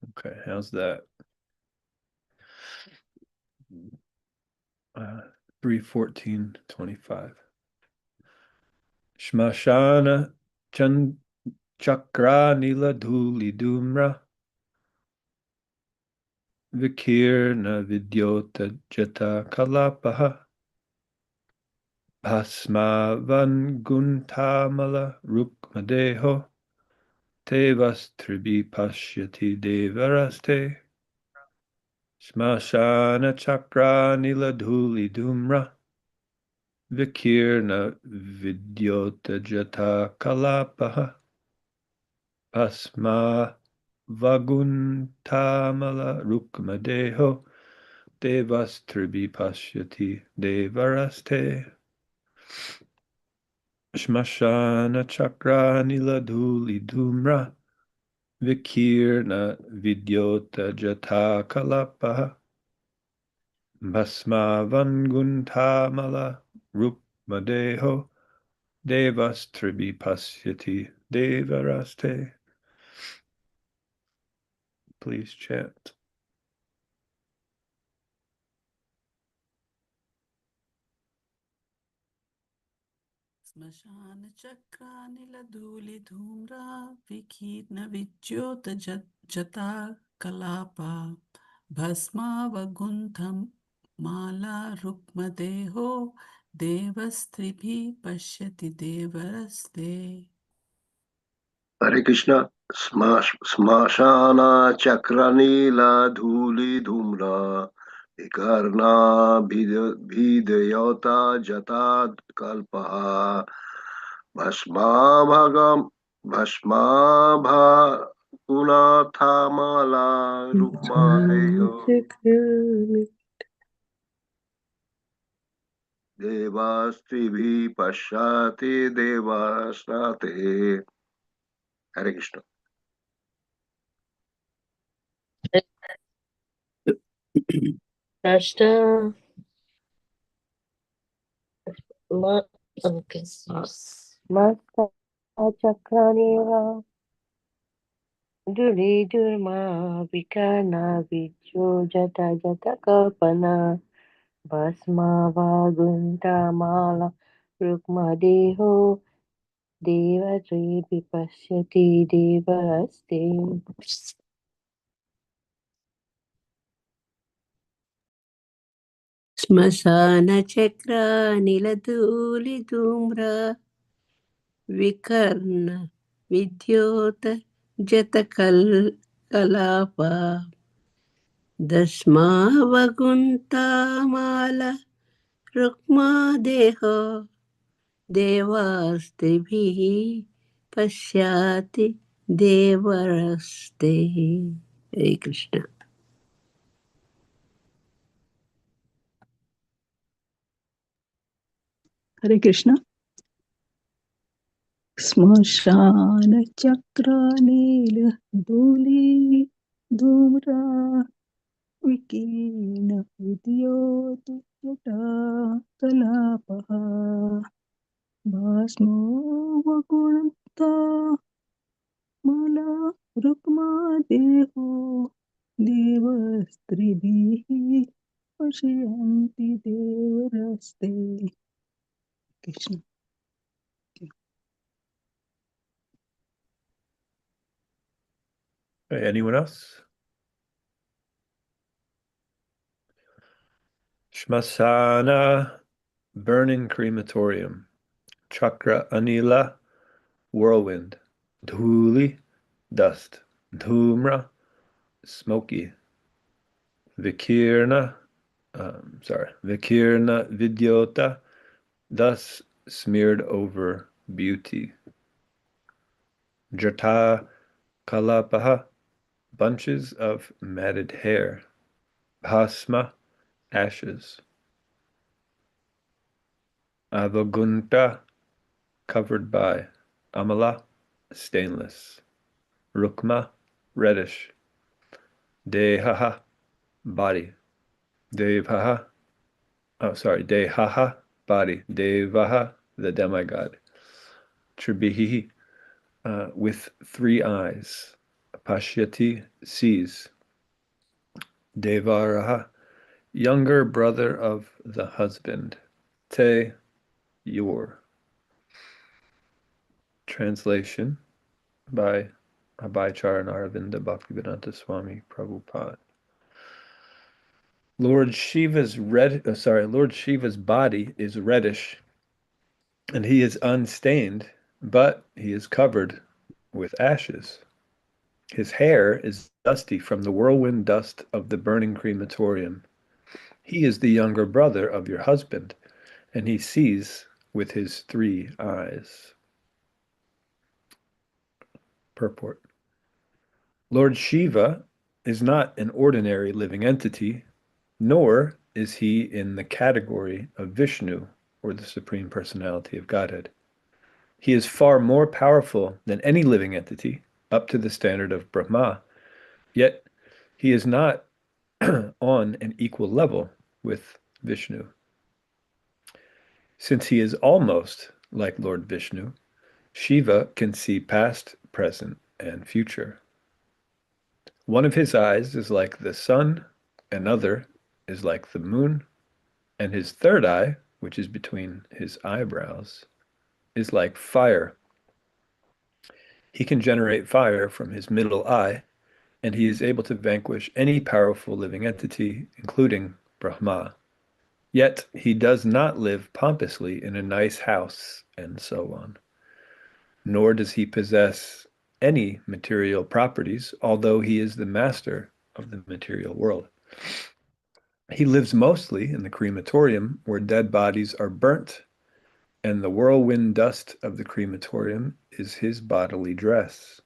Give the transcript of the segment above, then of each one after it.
Okay, how's that? 3:14:25. Shmashana chakra nila dhuli dhumra vikirna vidyota jata kalapaha bhasmavan guntamala rukmadeho tevas tribi pashyati devaraste Shmashana chakra nila dhuli dhumra vikirna vidyota jata kalapaha Asma vaguntamala rukmadeho devas tribi pashyati devaraste Shmashana chakra niladuli dhumra vikirna vidyota jata kalapa Basma vanguntamala rukmadeho devas tribi pashyati devaraste. Please chant. Smashana chakra nila dhuli dhumra vikirna vidyota jata kalapa bhasma vaguntham mala rukmadeho devastribhi pashyati devaraste. Hare Krishna. Smashana chakranila dhuli dhumra vikarna bhidayota jata kalpaha bhasma bhagunathamala rukmadeyo devastibhi pashyati devasnate. Hare Krishna. Rashta okay. Masta chakraneva duri durma vikana vicho jata jata kalpana bhasma vagunta mala rukma deho deva tribi pashyati devaste. Smashana chakra nila dhuli dhumra vikarna vidyota jata kalapa Dasma vaguntamala rukmadeho devastibhi pashyati devaraste. Hare Krishna. Hare Krishna. Smashana chakra nila dhuli dhumra vikina vidyotu jata kalapaha bhasmo vagunta mala rukma deho devastribhi pasyanti devaraste. Krishna. Anyone else? Shmasana, burning crematorium. Chakra anila, whirlwind. Dhuli, dust. Dhumra, smoky. Vikirna, Vikirna vidyota, thus smeared over beauty. Jata kalapaha, bunches of matted hair. Bhasma, ashes. Avagunta, covered by. Amala, stainless. Rukma, reddish. Dehaha, body. Devaha, Dehaha, body. Devaha, the demigod. Tribihi, with 3 eyes. Pashyati, sees. Devaraha, younger brother of the husband. Te, your. Translation by Abhaycharan Aravinda Bhaktivedanta Swami Prabhupada. Lord Shiva's body is reddish, and he is unstained, but he is covered with ashes. His hair is dusty from the whirlwind dust of the burning crematorium. He is the younger brother of your husband, and he sees with his 3 eyes. Purport. Lord Shiva is not an ordinary living entity, nor is he in the category of Vishnu, or the Supreme Personality of Godhead. He is far more powerful than any living entity, up to the standard of Brahma, yet he is not on an equal level with Vishnu. Since he is almost like Lord Vishnu, Shiva can see past, present, and future. One of his eyes is like the sun, another is like the moon, and his third eye, which is between his eyebrows, is like fire. He can generate fire from his middle eye, and he is able to vanquish any powerful living entity, including Brahma. Yet he does not live pompously in a nice house, and so on. Nor does he possess any material properties, although he is the master of the material world. He lives mostly in the crematorium, where dead bodies are burnt, and the whirlwind dust of the crematorium is his bodily dress.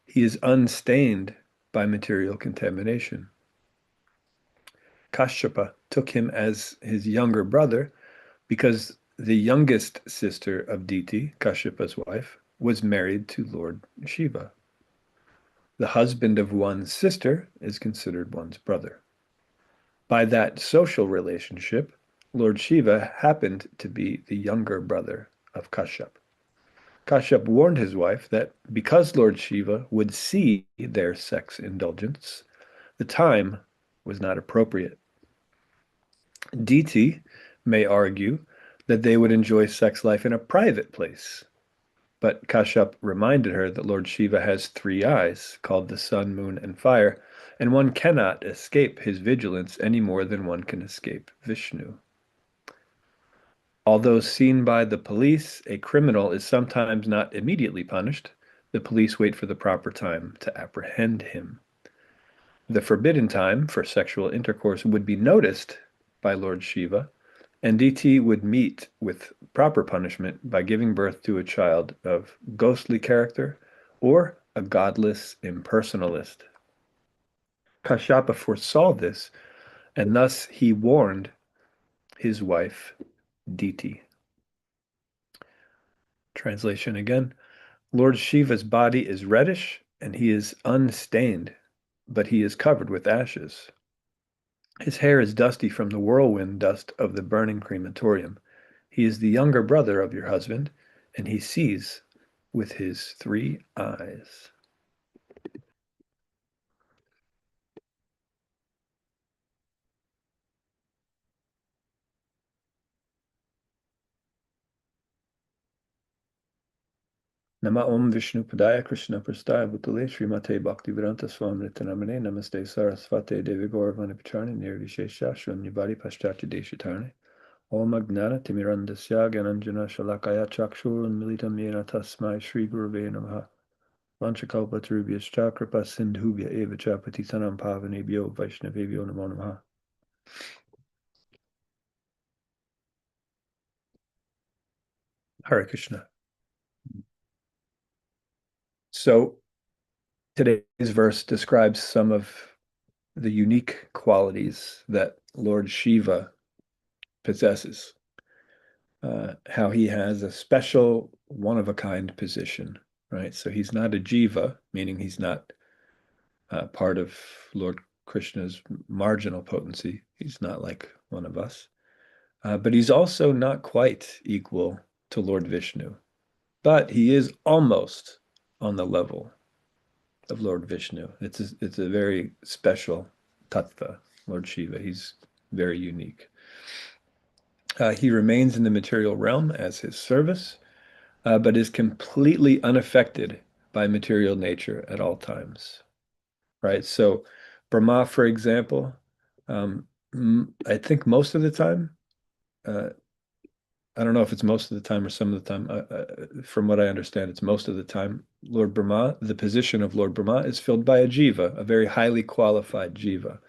He is unstained by material contamination. Kashyapa took him as his younger brother because the youngest sister of Diti, Kashyapa's wife, was married to Lord Shiva. The husband of one's sister is considered one's brother. By that social relationship, Lord Shiva happened to be the younger brother of Kashyap. Kashyap warned his wife that because Lord Shiva would see their sex indulgence, the time was not appropriate. Diti may argue that they would enjoy sex life in a private place, but Kashyap reminded her that Lord Shiva has 3 eyes, called the sun, moon, and fire, and one cannot escape his vigilance any more than one can escape Vishnu. Although seen by the police, a criminal is sometimes not immediately punished. The police wait for the proper time to apprehend him. The forbidden time for sexual intercourse would be noticed by Lord Shiva, and Diti would meet with proper punishment by giving birth to a child of ghostly character or a godless impersonalist. Kashyapa foresaw this, and thus he warned his wife Diti. Translation again. Lord Shiva's body is reddish, and he is unstained, but he is covered with ashes. His hair is dusty from the whirlwind dust of the burning crematorium. He is the younger brother of your husband, and he sees with his 3 eyes. Nama Om Vishnu Padaya Krishna Prastaya Bhutale Srimate Bhaktivedanta Swami Nitanamane Namaste Sarasvate Devi Gauravani Pacharni Nirvishesha Shunyabadi Paschatya Deshitarne Om Agnana Timirandasya Gananjana Shalakaya Chakshur Militam Yena Tasmai Shri Gurave Namaha Vanchakalpatarubhyascha Kripa Sindhubhya Eva Cha Patitanam Pavanebhyo Vaishnavebhyo Namo Namaha. Hare Krishna. So today's verse describes some of the unique qualities that Lord Shiva possesses, how he has a special, one-of-a-kind position, right? So he's not a jiva, meaning he's not part of Lord Krishna's marginal potency. He's not like one of us. But he's also not quite equal to Lord Vishnu. But he is almost on the level of Lord Vishnu. It's a very special tattva, Lord Shiva. He's very unique. He remains in the material realm as his service, but is completely unaffected by material nature at all times. Right? So Brahma, for example, I think most of the time, uh, I don't know if it's most of the time or some of the time. From what I understand, it's most of the time. Lord Brahma, the position of Lord Brahma is filled by a jiva, a very highly qualified jiva.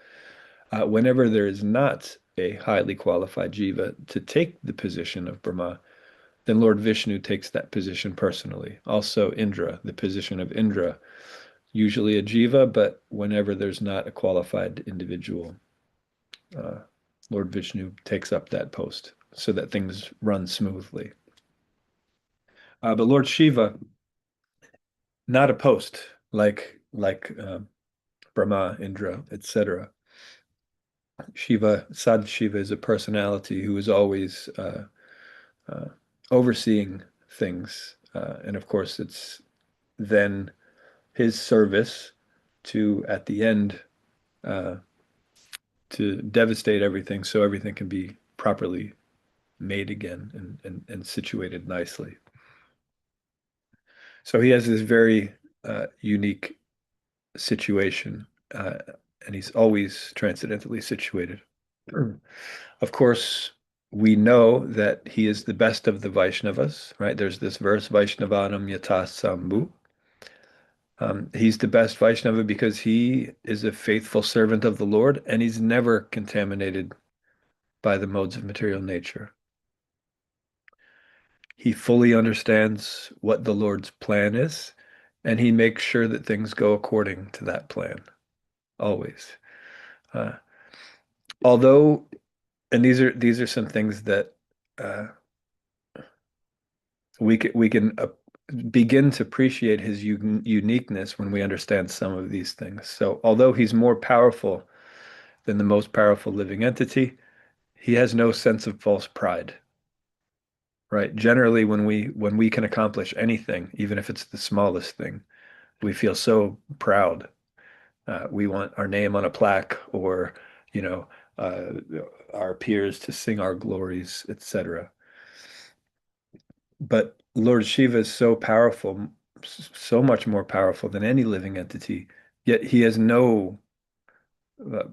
Whenever there is not a highly qualified jiva to take the position of Brahma, then Lord Vishnu takes that position personally. Also, Indra, the position of Indra, usually a jiva, but whenever there's not a qualified individual, uh, Lord Vishnu takes up that post so that things run smoothly. But Lord Shiva, not a post like Brahma, Indra, etc. Shiva, Sad Shiva is a personality who is always uh, overseeing things, and of course, it's then his service to at the end uh, to devastate everything so everything can be properly made again and situated nicely. So he has this very unique situation, and he's always transcendently situated. Of course, we know that he is the best of the Vaishnavas, right? There's this verse, Vaishnavanam yata sambhu. He's the best Vaishnava because he is a faithful servant of the Lord and he's never contaminated by the modes of material nature. He fully understands what the Lord's plan is, and he makes sure that things go according to that plan, always. Uh, although, and these are some things that uh, we can begin to appreciate his uniqueness when we understand some of these things. So, although he's more powerful than the most powerful living entity, he has no sense of false pride. Right? Generally, when we can accomplish anything, even if it's the smallest thing, we feel so proud. We want our name on a plaque, or you know, uh, our peers to sing our glories, etc. But Lord Shiva is so powerful, so much more powerful than any living entity. Yet he has no uh,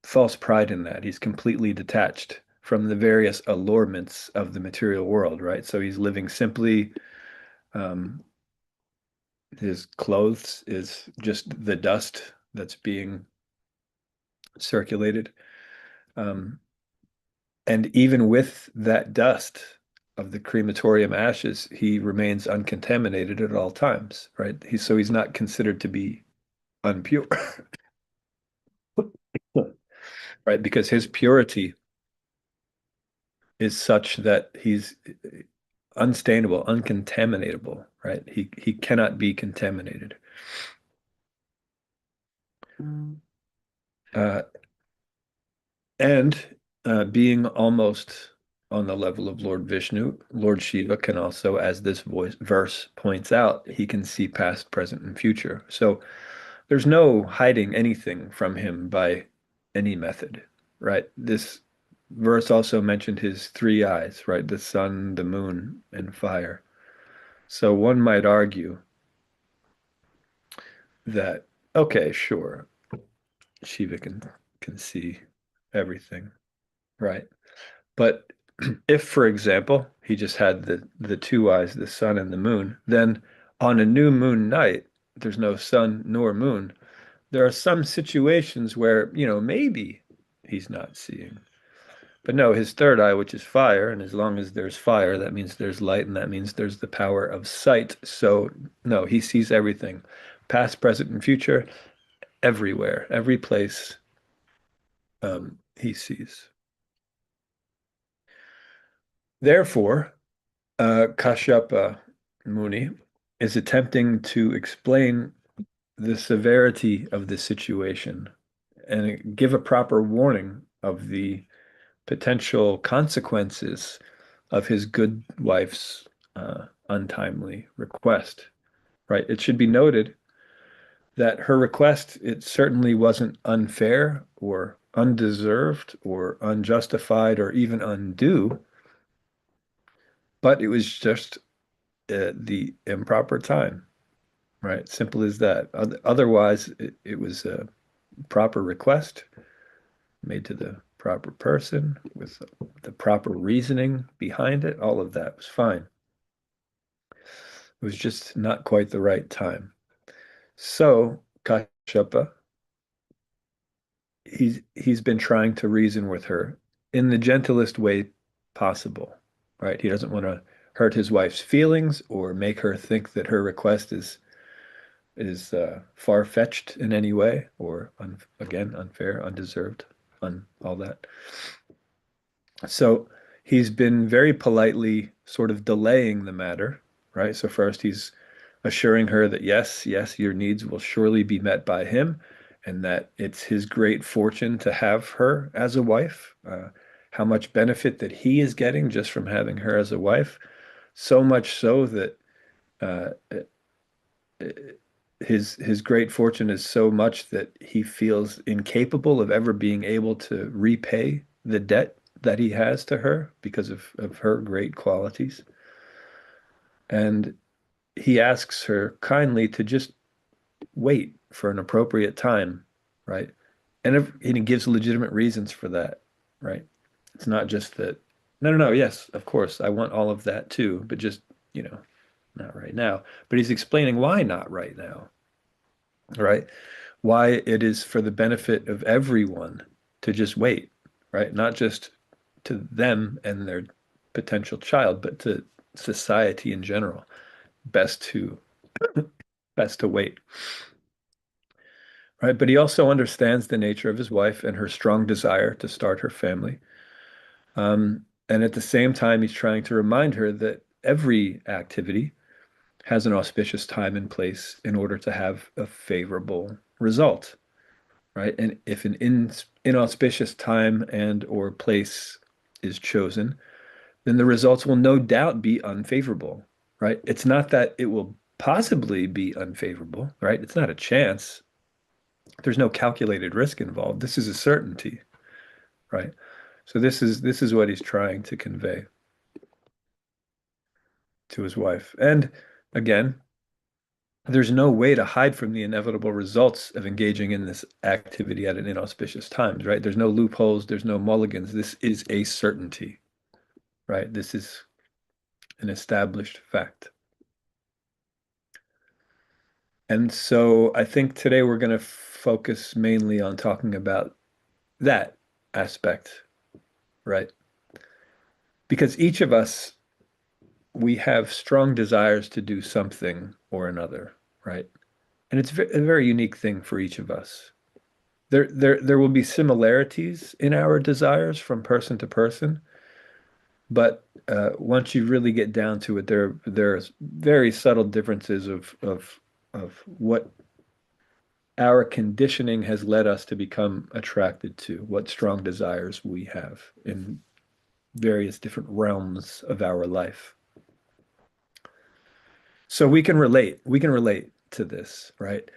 false pride in that. He's completely detached from the various allurements of the material world, right? So he's living simply. Um, his clothes is just the dust that's being circulated. Um, and even with that dust of the crematorium ashes, he remains uncontaminated at all times, right? So he's not considered to be unpure, right? Because his purity is such that he's unstainable, uncontaminatable, right? He cannot be contaminated. Uh, and being almost on the level of Lord Vishnu, Lord Shiva can also, as this verse points out, he can see past, present, and future. So there's no hiding anything from him by any method, right? This verse also mentioned his three eyes, right? The sun, the moon, and fire. So one might argue that, okay, sure, Shiva can see everything, right? But if, for example, he just had the two eyes, the sun and the moon, then on a new moon night, there's no sun nor moon. There are some situations where, maybe he's not seeing. But no, his third eye, which is fire, and as long as there's fire, that means there's light, and that means there's the power of sight. So no, he sees everything, past, present, and future, everywhere, every place he sees. Therefore, Kashyapa Muni is attempting to explain the severity of the situation and give a proper warning of the potential consequences of his good wife's untimely request. Right? It should be noted that her request, it certainly wasn't unfair or undeserved or unjustified or even undue, but it was just the improper time, right? Simple as that. Otherwise, it was a proper request made to the proper person with the proper reasoning behind it. All of that was fine. It was just not quite the right time. So Kashyapa, he's been trying to reason with her in the gentlest way possible, right? He doesn't want to hurt his wife's feelings or make her think that her request is far-fetched in any way or again unfair, undeserved, all that. So he's been very politely sort of delaying the matter, right? So first he's assuring her that yes, yes, your needs will surely be met by him, and that it's his great fortune to have her as a wife. How much benefit that he is getting just from having her as a wife, so much so that uh, his great fortune is so much that he feels incapable of ever being able to repay the debt that he has to her because of her great qualities. And he asks her kindly to just wait for an appropriate time, right? And he gives legitimate reasons for that, right? It's not just that, no, no, no, yes, of course, I want all of that too, but just, not right now. But he's explaining why not right now, right? Why it is for the benefit of everyone to just wait, right? Not just to them and their potential child, but to society in general. Best to best to wait. Right. But he also understands the nature of his wife and her strong desire to start her family. And at the same time, he's trying to remind her that every activity has an auspicious time and place in order to have a favorable result. Right. And if an inauspicious time and or place is chosen, then the results will no doubt be unfavorable. Right. It's not that it will possibly be unfavorable. Right. It's not a chance. There's no calculated risk involved. This is a certainty, right? So this is what he's trying to convey to his wife. And again, there's no way to hide from the inevitable results of engaging in this activity at an inauspicious times, right? There's no loopholes, there's no mulligans. This is a certainty, right? This is an established fact. And so I think today we're going to focus mainly on talking about that aspect, right? Because each of us, we have strong desires to do something or another, right? And it's a very unique thing for each of us. There will be similarities in our desires from person to person, but once you really get down to it, there's very subtle differences of what our conditioning has led us to become attracted to, what strong desires we have in various different realms of our life. So we can relate. We can relate to this, right?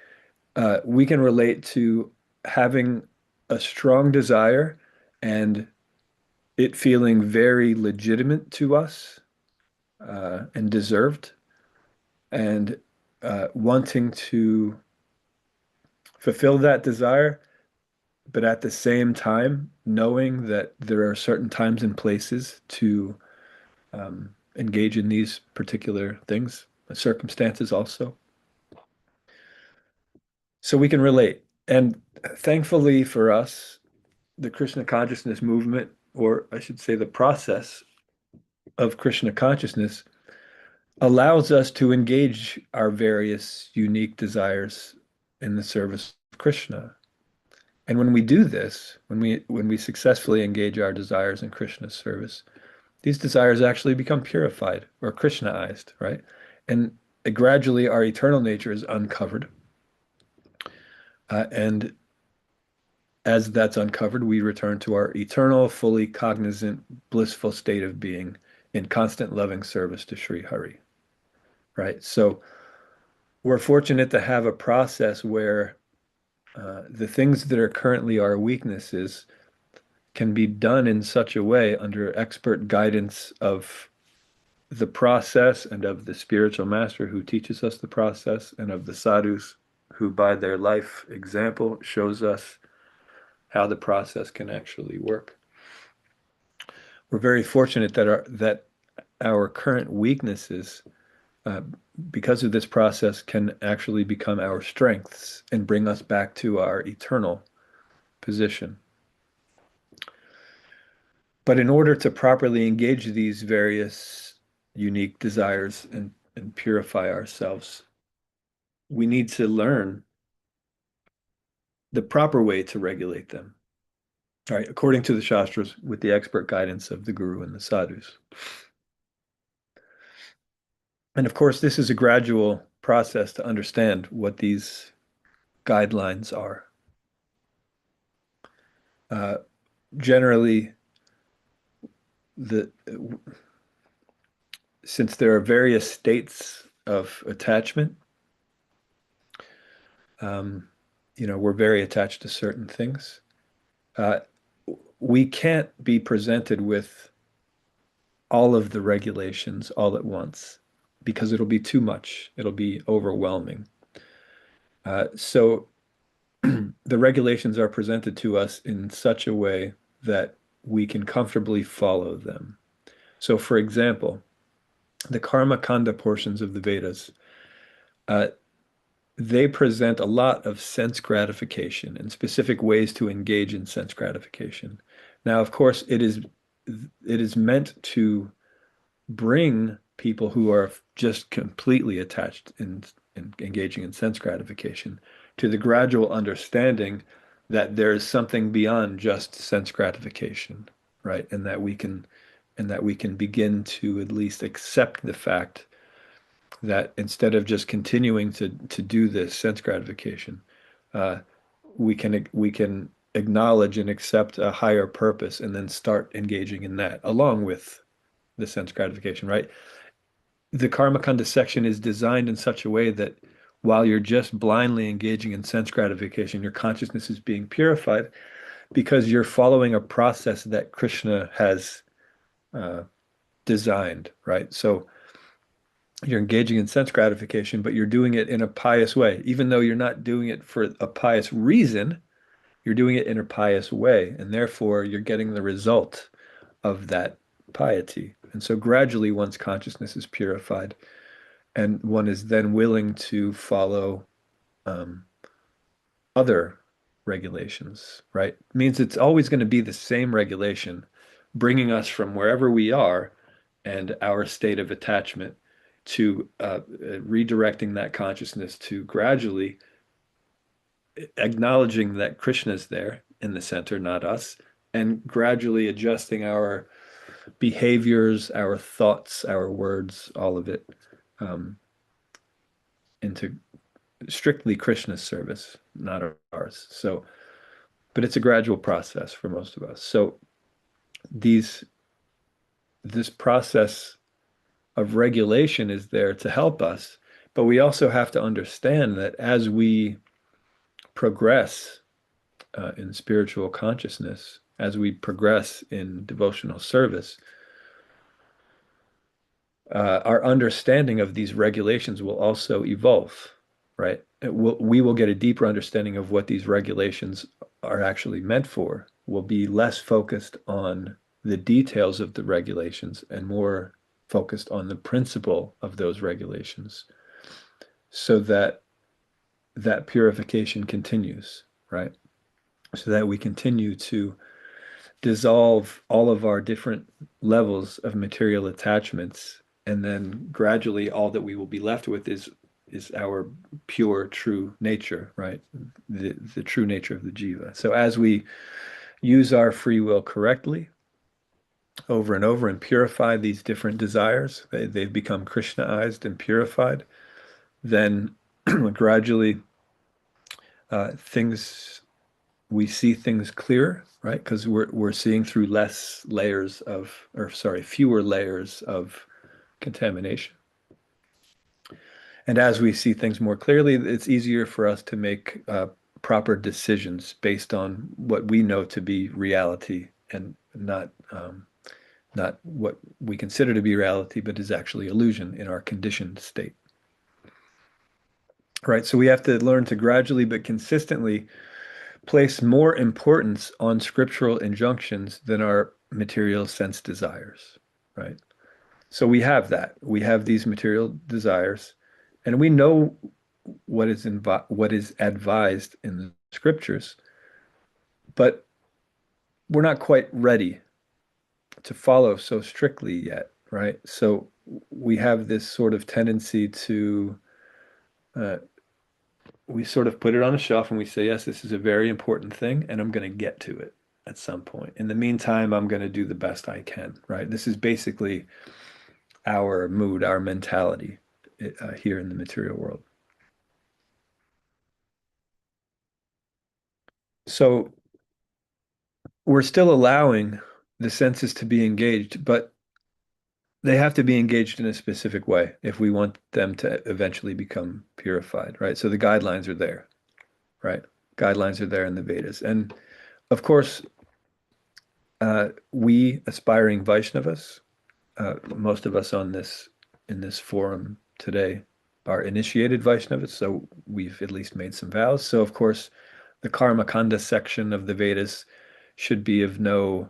We can relate to having a strong desire and it feeling very legitimate to us and deserved, and wanting to fulfill that desire, but at the same time, knowing that there are certain times and places to engage in these particular things, circumstances also. So we can relate. And thankfully for us, the Krishna consciousness movement, or I should say the process of Krishna consciousness, allows us to engage our various unique desires in the service of Krishna. And when we do this, when we successfully engage our desires in Krishna's service, these desires actually become purified or Krishnaized, right? And gradually our eternal nature is uncovered. And as that's uncovered, we return to our eternal, fully cognizant, blissful state of being in constant loving service to Sri Hari, right? So we're fortunate to have a process where the things that are currently our weaknesses can be done in such a way under expert guidance of the process and of the spiritual master who teaches us the process and of the sadhus who by their life example shows us how the process can actually work. We're very fortunate that our current weaknesses, uh, because of this process, can actually become our strengths and bring us back to our eternal position. But in order to properly engage these various unique desires and purify ourselves, we need to learn the proper way to regulate them. All right, according to the Shastras, with the expert guidance of the Guru and the Sadhus. And of course, this is a gradual process to understand what these guidelines are. Uh, Generally, the since there are various states of attachment, um, we're very attached to certain things. Uh, we can't be presented with all of the regulations all at once because it'll be too much. It'll be overwhelming. So the regulations are presented to us in such a way that we can comfortably follow them. So, for example, the Karma Kanda portions of the Vedas, uh, they present a lot of sense gratification and specific ways to engage in sense gratification. Now, of course, it is meant to bring people who are just completely attached in engaging in sense gratification to the gradual understanding that there is something beyond just sense gratification, right? And that we can begin to at least accept the fact that instead of just continuing to do this sense gratification, uh, we can acknowledge and accept a higher purpose and then start engaging in that along with the sense gratification, right? The karma kanda section is designed in such a way that while you're just blindly engaging in sense gratification, your consciousness is being purified because you're following a process that Krishna has uh, designed, right? So you're engaging in sense gratification, but you're doing it in a pious way. Even though you're not doing it for a pious reason, you're doing it in a pious way, and therefore you're getting the result of that piety. And so gradually one's consciousness is purified, and one is then willing to follow um, other regulations, right? It means it's always going to be the same regulation, bringing us from wherever we are and our state of attachment to redirecting that consciousness to gradually acknowledging that Krishna is there in the center, not us, and gradually adjusting our behaviors, our thoughts, our words, all of it um, into strictly Krishna's service, not ours. So, but it's a gradual process for most of us. So these this process of regulation is there to help us, but we also have to understand that as we progress in spiritual consciousness, as we progress in devotional service, our understanding of these regulations will also evolve, right? We will get a deeper understanding of what these regulations are actually meant for. We'll be less focused on the details of the regulations and more focused on the principle of those regulations so that that purification continues, right? So that we continue to dissolve all of our different levels of material attachments, and then gradually all that we will be left with is our pure true nature, right? The true nature of the jiva. So as we use our free will correctly over and over and purify these different desires, they've become Krishnaized and purified, then gradually things we see things clearer, right? Because we're seeing through less layers fewer layers of contamination. And as we see things more clearly, it's easier for us to make proper decisions based on what we know to be reality and not what we consider to be reality, but is actually illusion in our conditioned state. Right. So we have to learn to gradually but consistently place more importance on scriptural injunctions than our material sense desires. Right. So we have that. We have these material desires, and we know what is advised in the scriptures, but we're not quite ready to follow so strictly yet, right? So we have this sort of tendency to uh, we sort of put it on a shelf and we say, yes, this is a very important thing, and I'm going to get to it at some point. In the meantime, I'm going to do the best I can, right? This is basically our mood, our mentality here in the material world. So we're still allowing the senses to be engaged, but they have to be engaged in a specific way if we want them to eventually become purified, right? So the guidelines are there, right? Guidelines are there in the Vedas. And of course, we aspiring Vaishnavas, most of us on this in this forum today are initiated Vaishnavas, so we've at least made some vows. So of course, the Karma Kanda section of the Vedas should be of no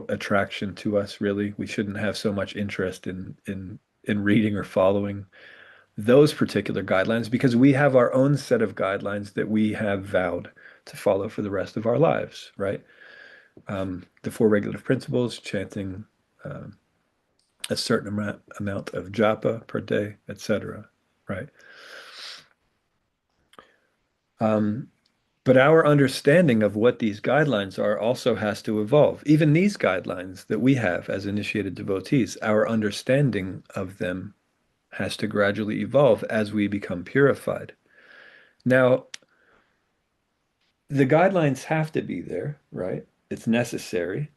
attraction to us really. We shouldn't have so much interest in reading or following those particular guidelines because we have our own set of guidelines that we have vowed to follow for the rest of our lives, right? The four regulative principles, chanting a certain amount of japa per day, etc., right? But our understanding of what these guidelines are also has to evolve. Even these guidelines that we have as initiated devotees, our understanding of them has to gradually evolve as we become purified. Now, the guidelines have to be there, right? It's necessary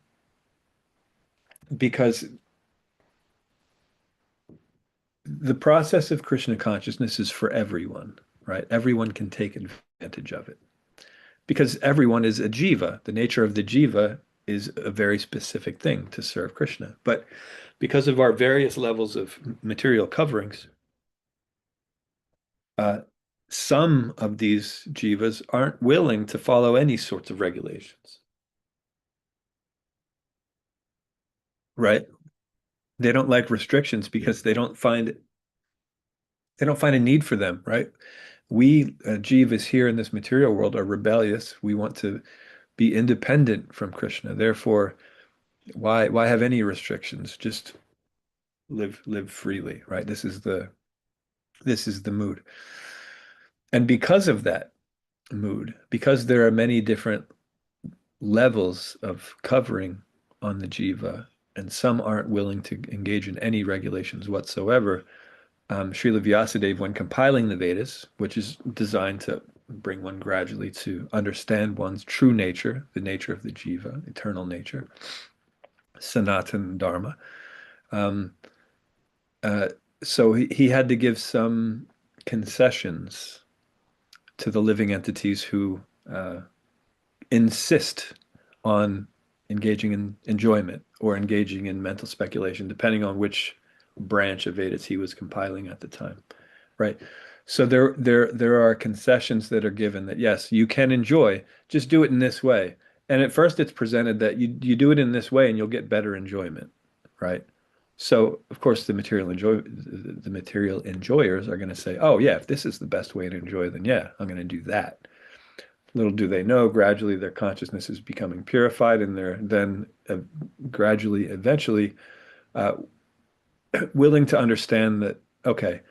because the process of Krishna consciousness is for everyone, right? Everyone can take advantage of it because everyone is a jiva. The nature of the jiva is a very specific thing to serve Krishna. But because of our various levels of material coverings, uh, some of these jivas aren't willing to follow any sorts of regulations, right? They don't like restrictions because they don't find a need for them, right? We jivas here in this material world are rebellious. We want to be independent from Krishna. Therefore, why have any restrictions? Just live freely, right? This is the mood. And because of that mood, because there are many different levels of covering on the jiva, and some aren't willing to engage in any regulations whatsoever, Srila Vyasadeva, when compiling the Vedas, which is designed to bring one gradually to understand one's true nature, the nature of the jiva, eternal nature, Sanatana Dharma. Um, uh, so he had to give some concessions to the living entities who insist on engaging in enjoyment or engaging in mental speculation, depending on which branch of Vedas he was compiling at the time, right? So there are concessions that are given that yes, you can enjoy, just do it in this way. And at first it's presented that you do it in this way and you'll get better enjoyment, right? So of course the material enjoyers are going to say, oh yeah, if this is the best way to enjoy, then yeah, I'm going to do that. Little do they know, gradually their consciousness is becoming purified, and they're then gradually, eventually, uh, willing to understand that, okay,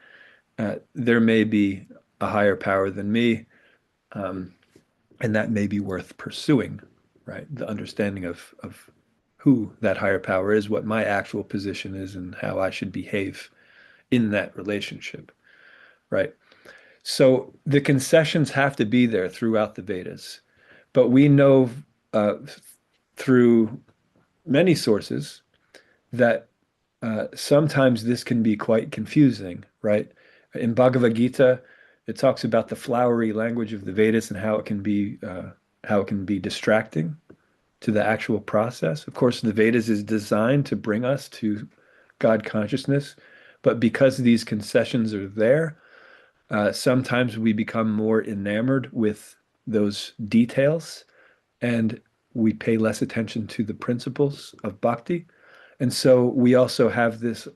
there may be a higher power than me, um, and that may be worth pursuing, right? The understanding of who that higher power is, what my actual position is, and how I should behave in that relationship, right? So the concessions have to be there throughout the Vedas. But we know through many sources that sometimes this can be quite confusing, right? In Bhagavad Gita, it talks about the flowery language of the Vedas and how it can be distracting to the actual process. Of course, the Vedas is designed to bring us to God consciousness, but because these concessions are there, sometimes we become more enamored with those details and we pay less attention to the principles of bhakti. And so we also have this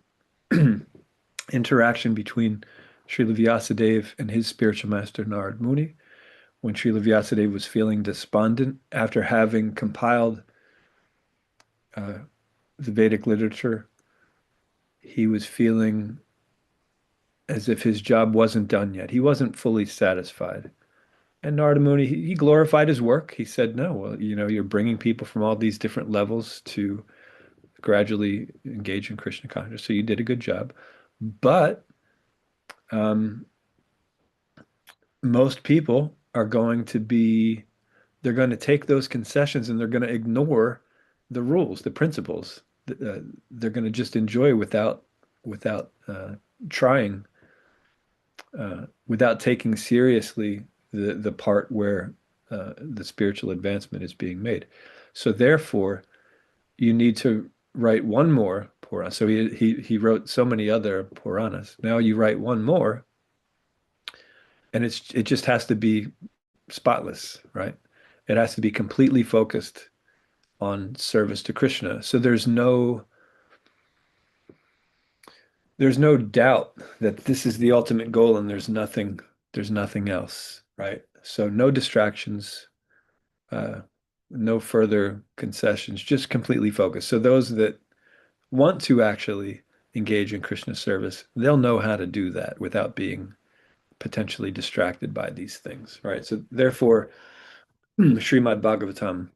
interaction between Srila Vyasadeva and his spiritual master Narad Muni. When Srila Vyasadeva was feeling despondent after having compiled uh, the Vedic literature, he was feeling as if his job wasn't done yet. He wasn't fully satisfied. And Narada Muni, he glorified his work. He said, no, well, you're bringing people from all these different levels to gradually engage in Krishna consciousness. So you did a good job. But um, most people are they're going to take those concessions and they're going to ignore the rules, the principles. They're going to just enjoy without trying, without taking seriously the part where the spiritual advancement is being made. So therefore, you need to write one more Purana. So he wrote so many other Puranas. Now you write one more, and it just has to be spotless, right? It has to be completely focused on service to Krishna. So there's no doubt that this is the ultimate goal and there's nothing else, right? So no distractions, uh, no further concessions, just completely focused. So those that want to actually engage in Krishna service, they'll know how to do that without being potentially distracted by these things, right? So therefore, Srimad Bhagavatam,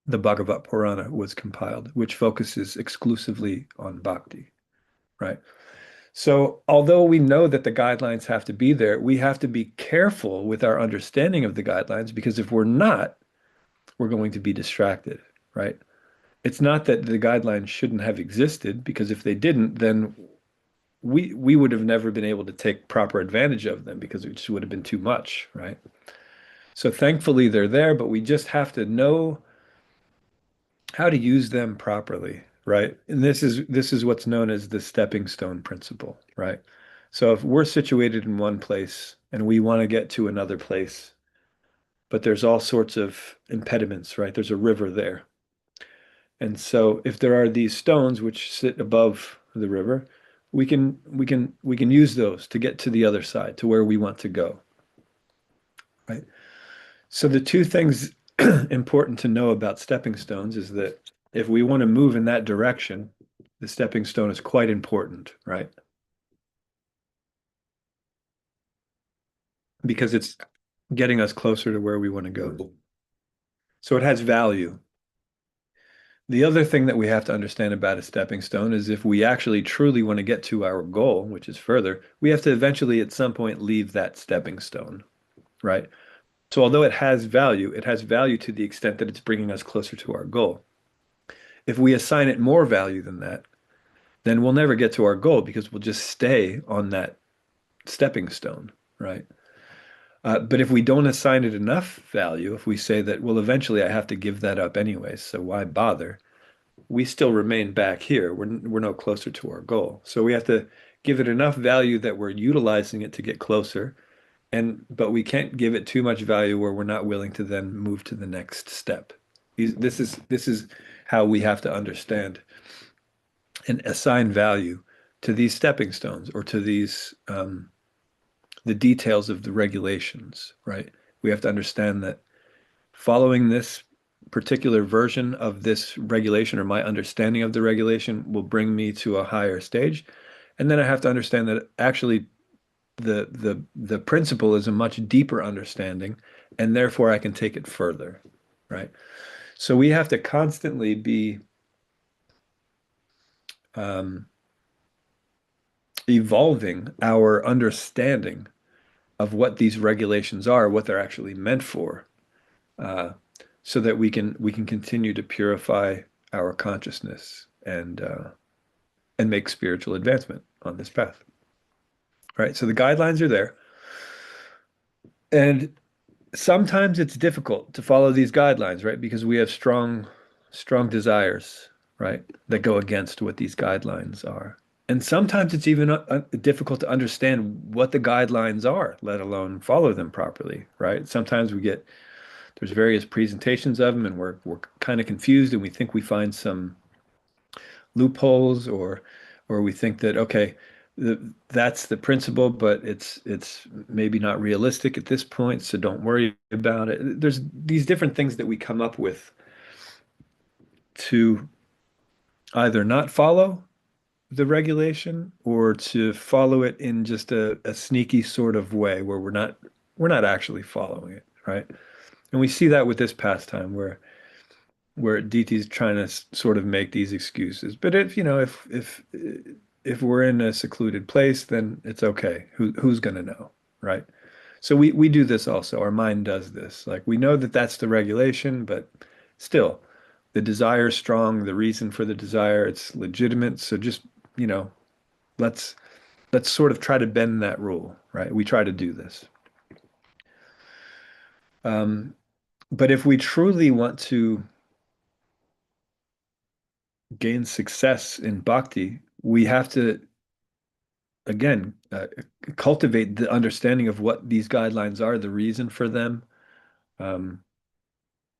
the Bhagavat Purana, was compiled, which focuses exclusively on bhakti, right? So, although we know that the guidelines have to be there, we have to be careful with our understanding of the guidelines because if we're not, we're going to be distracted, right? It's not that the guidelines shouldn't have existed, because if they didn't, then we would have never been able to take proper advantage of them because it just would have been too much, right? So thankfully they're there, but we just have to know how to use them properly, right? And this is what's known as the stepping stone principle, right? So if we're situated in one place and we want to get to another place, but there's all sorts of impediments, right? There's a river there. And so if there are these stones which sit above the river, we can use those to get to the other side, to where we want to go, right? So the two things important to know about stepping stones is that if we want to move in that direction, the stepping stone is quite important, right? Because it's getting us closer to where we want to go. So it has value. The other thing that we have to understand about a stepping stone is if we actually truly want to get to our goal, which is further, we have to eventually at some point leave that stepping stone, right? So although it has value to the extent that it's bringing us closer to our goal. If we assign it more value than that, then we'll never get to our goal because we'll just stay on that stepping stone, right? But if we don't assign it enough value, if we say that, well, eventually I have to give that up anyways, so why bother? We still remain back here. We're no closer to our goal. So we have to give it enough value that we're utilizing it to get closer, but we can't give it too much value where we're not willing to then move to the next step. This is how we have to understand and assign value to these stepping stones or to these the details of the regulations, right? We have to understand that following this particular version of this regulation or my understanding of the regulation will bring me to a higher stage. And then I have to understand that actually the principle is a much deeper understanding, and therefore I can take it further, right? So we have to constantly be um, evolving our understanding of what these regulations are, what they're actually meant for, uh, so that we can continue to purify our consciousness and make spiritual advancement on this path. Right? So the guidelines are there. And sometimes it's difficult to follow these guidelines, right? Because we have strong desires, right, that go against what these guidelines are. And sometimes it's even difficult to understand what the guidelines are, let alone follow them properly, right? Sometimes there's various presentations of them and we're kind of confused and we think we find some loopholes or we think that okay, that's the principle, but it's maybe not realistic at this point, so don't worry about it. There's these different things that we come up with to either not follow the regulation or to follow it in just a sneaky sort of way where we're not actually following it, right? And we see that with this pastime where DT's trying to sort of make these excuses. But if you know if we're in a secluded place, then it's okay. Who's going to know, right? So we do this also. Our mind does this. Like we know that that's the regulation, but still, the desire is strong. The reason for the desire, it's legitimate. So just you know, let's let's sort of try to bend that rule, right? We try to do this. Um, but if we truly want to gain success in bhakti, we have to, again, cultivate the understanding of what these guidelines are, the reason for them. Um,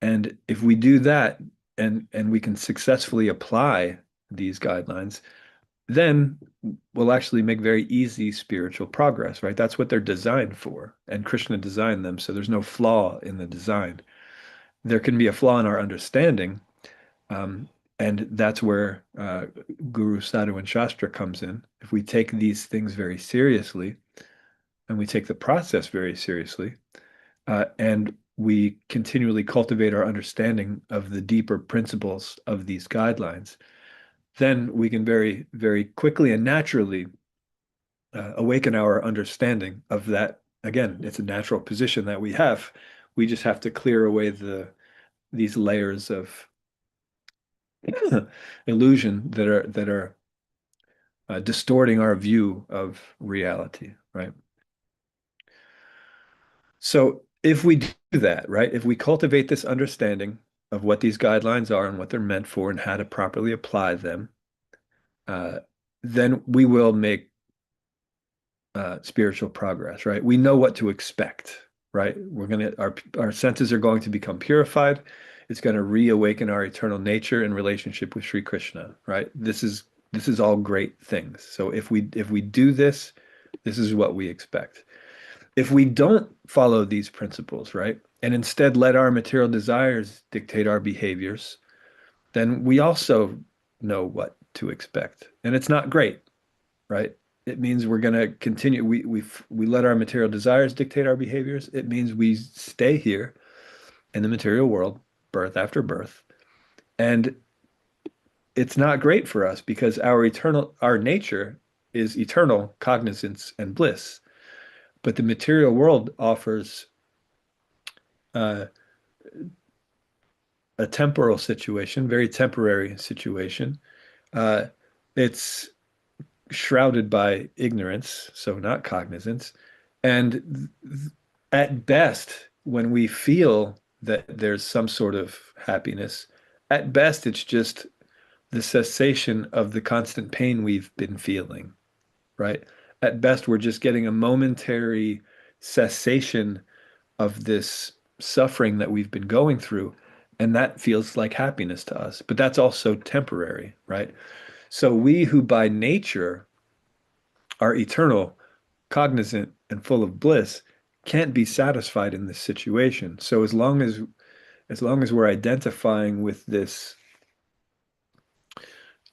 and if we do that and we can successfully apply these guidelines, then we'll actually make very easy spiritual progress, right? That's what they're designed for. And Krishna designed them, so there's no flaw in the design. There can be a flaw in our understanding, um, and that's where Guru, Sadhu, and Shastra comes in. If we take these things very seriously and we take the process very seriously, and we continually cultivate our understanding of the deeper principles of these guidelines, then we can very, very quickly and naturally awaken our understanding of that. Again, it's a natural position that we have. We just have to clear away these layers of illusion that are distorting our view of reality, right? So if we do that, right, if we cultivate this understanding of what these guidelines are and what they're meant for and how to properly apply them, uh, then we will make spiritual progress, right? We know what to expect, right? Our senses are going to become purified. It's going to reawaken our eternal nature in relationship with Sri Krishna, right? This is all great things. So if we do this, this is what we expect. If we don't follow these principles, right, and instead let our material desires dictate our behaviors, then we also know what to expect. And it's not great, right? It means we're going to continue. We let our material desires dictate our behaviors. It means we stay here in the material world, birth after birth. And it's not great for us because our nature is eternal cognizance and bliss. But the material world offers uh, a temporal situation, very temporary situation. Uh, it's shrouded by ignorance, so not cognizance. And at best, when we feel that there's some sort of happiness, at best, it's just the cessation of the constant pain we've been feeling, right? At best, we're just getting a momentary cessation of this suffering that we've been going through. And that feels like happiness to us. But that's also temporary, right? So we who by nature are eternal, cognizant, and full of bliss can't be satisfied in this situation. So as long as we're identifying with this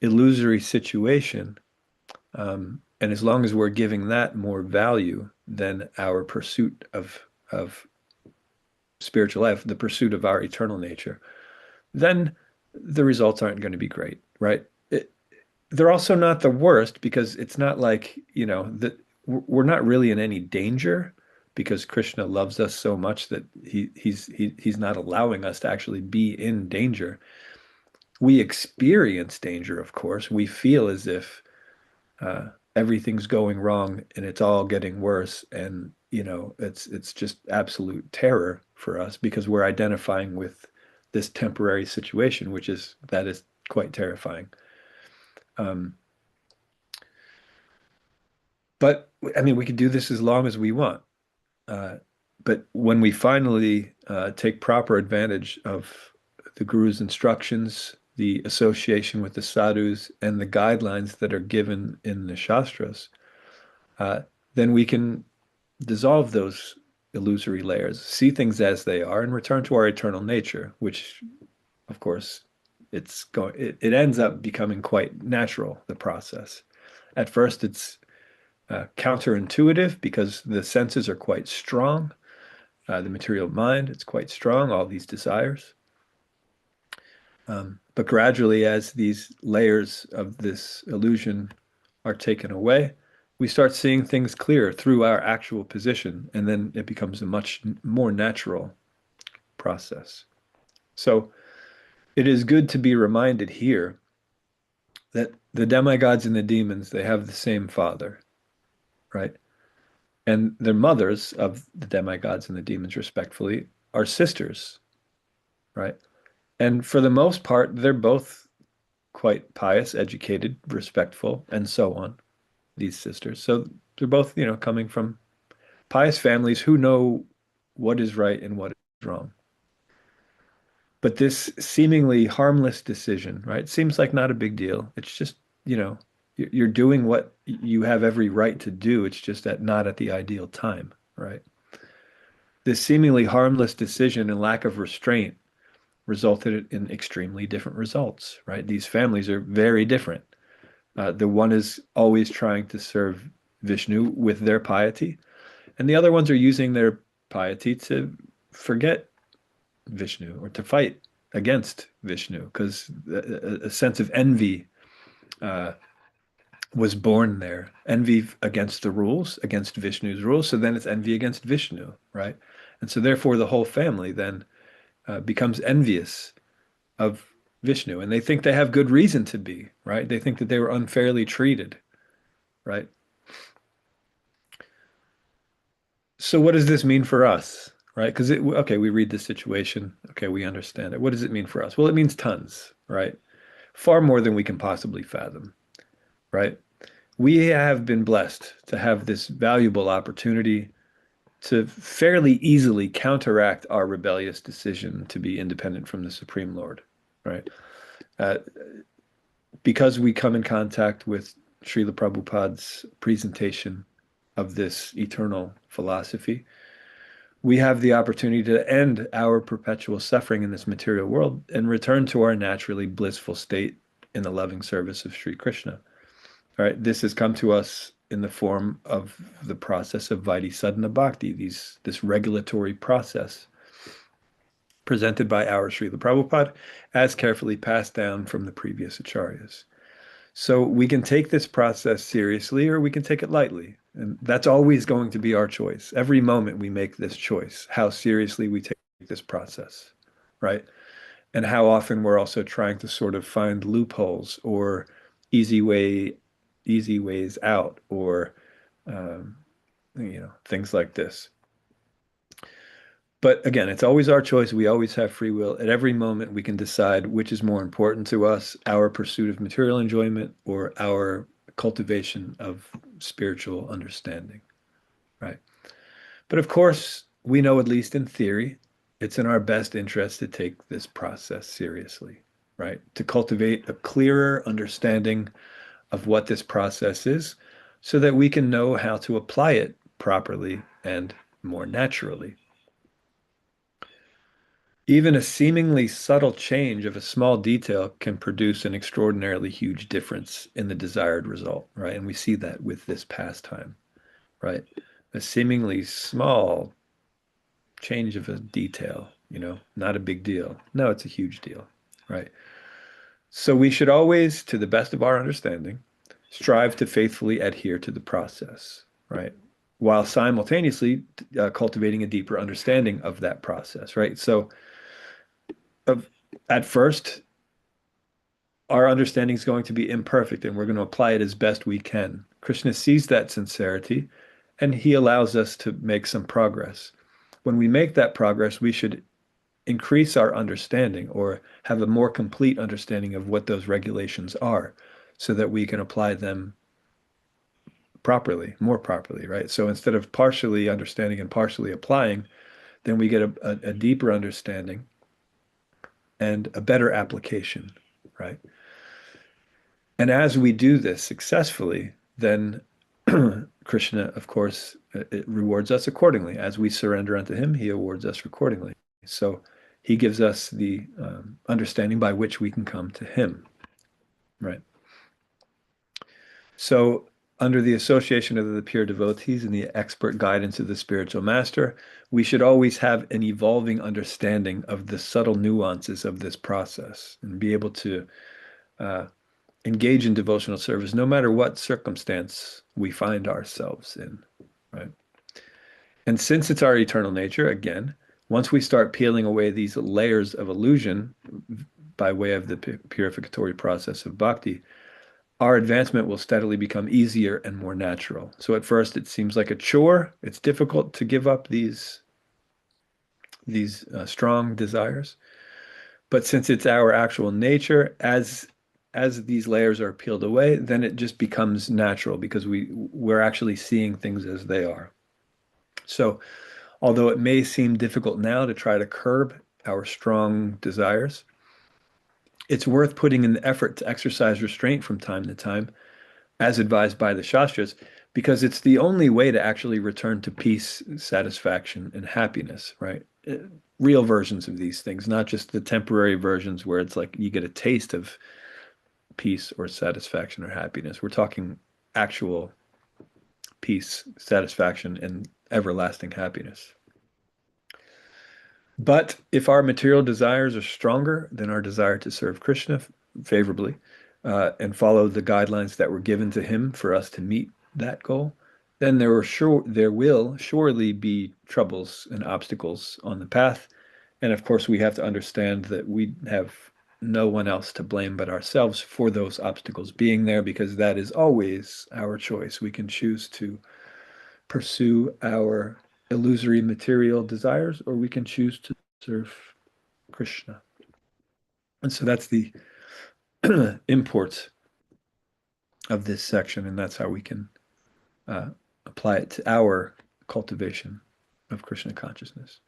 illusory situation, and as long as we're giving that more value than our pursuit of spiritual life, the pursuit of our eternal nature, then the results aren't going to be great, right? They're also not the worst because it's not like, that we're not really in any danger because Krishna loves us so much that he's not allowing us to actually be in danger. We experience danger, of course. We feel as if everything's going wrong and it's all getting worse, and it's just absolute terror for us because we're identifying with this temporary situation, that is quite terrifying. Um, but I mean, we could do this as long as we want. Uh, but when we finally take proper advantage of the guru's instructions, the association with the sadhus, and the guidelines that are given in the shastras, uh, then we can dissolve those illusory layers, see things as they are, and return to our eternal nature, which, of course, it ends up becoming quite natural, the process. At first, it's counterintuitive because the senses are quite strong. The material mind, it's quite strong, all these desires. But gradually, as these layers of this illusion are taken away, we start seeing things clear through our actual position, and then it becomes a much more natural process. So it is good to be reminded here that the demigods and the demons, they have the same father, right? And their mothers of the demigods and the demons, respectfully, are sisters, right? And for the most part, they're both quite pious, educated, respectful, and so on, these sisters. So they're both, coming from pious families who know what is right and what is wrong. But this seemingly harmless decision, right, seems like not a big deal. It's just, you're doing what you have every right to do. It's just that not at the ideal time, right? This seemingly harmless decision and lack of restraint resulted in extremely different results, right? These families are very different. The one is always trying to serve Vishnu with their piety, and the other ones are using their piety to forget Vishnu or to fight against Vishnu because a sense of envy uh, was born there. Envy against the rules, against Vishnu's rules. So then it's envy against Vishnu, right? And so therefore the whole family then becomes envious of Vishnu, and they think they have good reason to be, right? They think that they were unfairly treated, right? So what does this mean for us, right? Because okay, we read the situation, okay, we understand it. What does it mean for us? Well, it means tons, right? Far more than we can possibly fathom, right? We have been blessed to have this valuable opportunity to fairly easily counteract our rebellious decision to be independent from the Supreme Lord, right? Uh, because we come in contact with Srila Prabhupada's presentation of this eternal philosophy, we have the opportunity to end our perpetual suffering in this material world and return to our naturally blissful state in the loving service of Sri Krishna. All right, this has come to us in the form of the process of Vaidhi Sadhana Bhakti, this regulatory process presented by our Srila Prabhupada, as carefully passed down from the previous acharyas. So we can take this process seriously or we can take it lightly. And that's always going to be our choice. Every moment we make this choice, how seriously we take this process, right? And how often we're also trying to sort of find loopholes or easy ways out, or things like this. But again, it's always our choice. We always have free will. At every moment, we can decide which is more important to us, our pursuit of material enjoyment or our cultivation of spiritual understanding, right? But of course, we know, at least in theory, it's in our best interest to take this process seriously, right? To cultivate a clearer understanding of what this process is so that we can know how to apply it properly and more naturally. Even a seemingly subtle change of a small detail can produce an extraordinarily huge difference in the desired result, right? And we see that with this pastime, right? A seemingly small change of a detail, not a big deal. No, it's a huge deal, right? So we should always, to the best of our understanding, strive to faithfully adhere to the process, right? While simultaneously cultivating a deeper understanding of that process, right? So, of, at first, our understanding is going to be imperfect and we're going to apply it as best we can. Krishna sees that sincerity and he allows us to make some progress. When we make that progress, we should increase our understanding or have a more complete understanding of what those regulations are so that we can apply them properly, more properly, right? So instead of partially understanding and partially applying, then we get a deeper understanding and a better application, right? And as we do this successfully, then Krishna, of course, it rewards us accordingly. As we surrender unto him, he awards us accordingly. So he gives us the understanding by which we can come to him, right? So under the association of the pure devotees and the expert guidance of the spiritual master, we should always have an evolving understanding of the subtle nuances of this process and be able to engage in devotional service no matter what circumstance we find ourselves in, right? And since it's our eternal nature, again, once we start peeling away these layers of illusion by way of the purificatory process of bhakti, our advancement will steadily become easier and more natural. So at first it seems like a chore. It's difficult to give up these strong desires. But since it's our actual nature, as these layers are peeled away, then it just becomes natural because we're actually seeing things as they are. So although it may seem difficult now to try to curb our strong desires, it's worth putting in the effort to exercise restraint from time to time, as advised by the Shastras, because it's the only way to actually return to peace, satisfaction, and happiness, right? Real versions of these things, not just the temporary versions where it's like you get a taste of peace or satisfaction or happiness. We're talking actual peace, satisfaction, and everlasting happiness. But if our material desires are stronger than our desire to serve Krishna favorably and follow the guidelines that were given to him for us to meet that goal, then there will surely be troubles and obstacles on the path. And of course, we have to understand that we have no one else to blame but ourselves for those obstacles being there, because that is always our choice. We can choose to pursue our illusory material desires, or we can choose to serve Krishna. And so that's the import of this section, and that's how we can apply it to our cultivation of Krishna consciousness.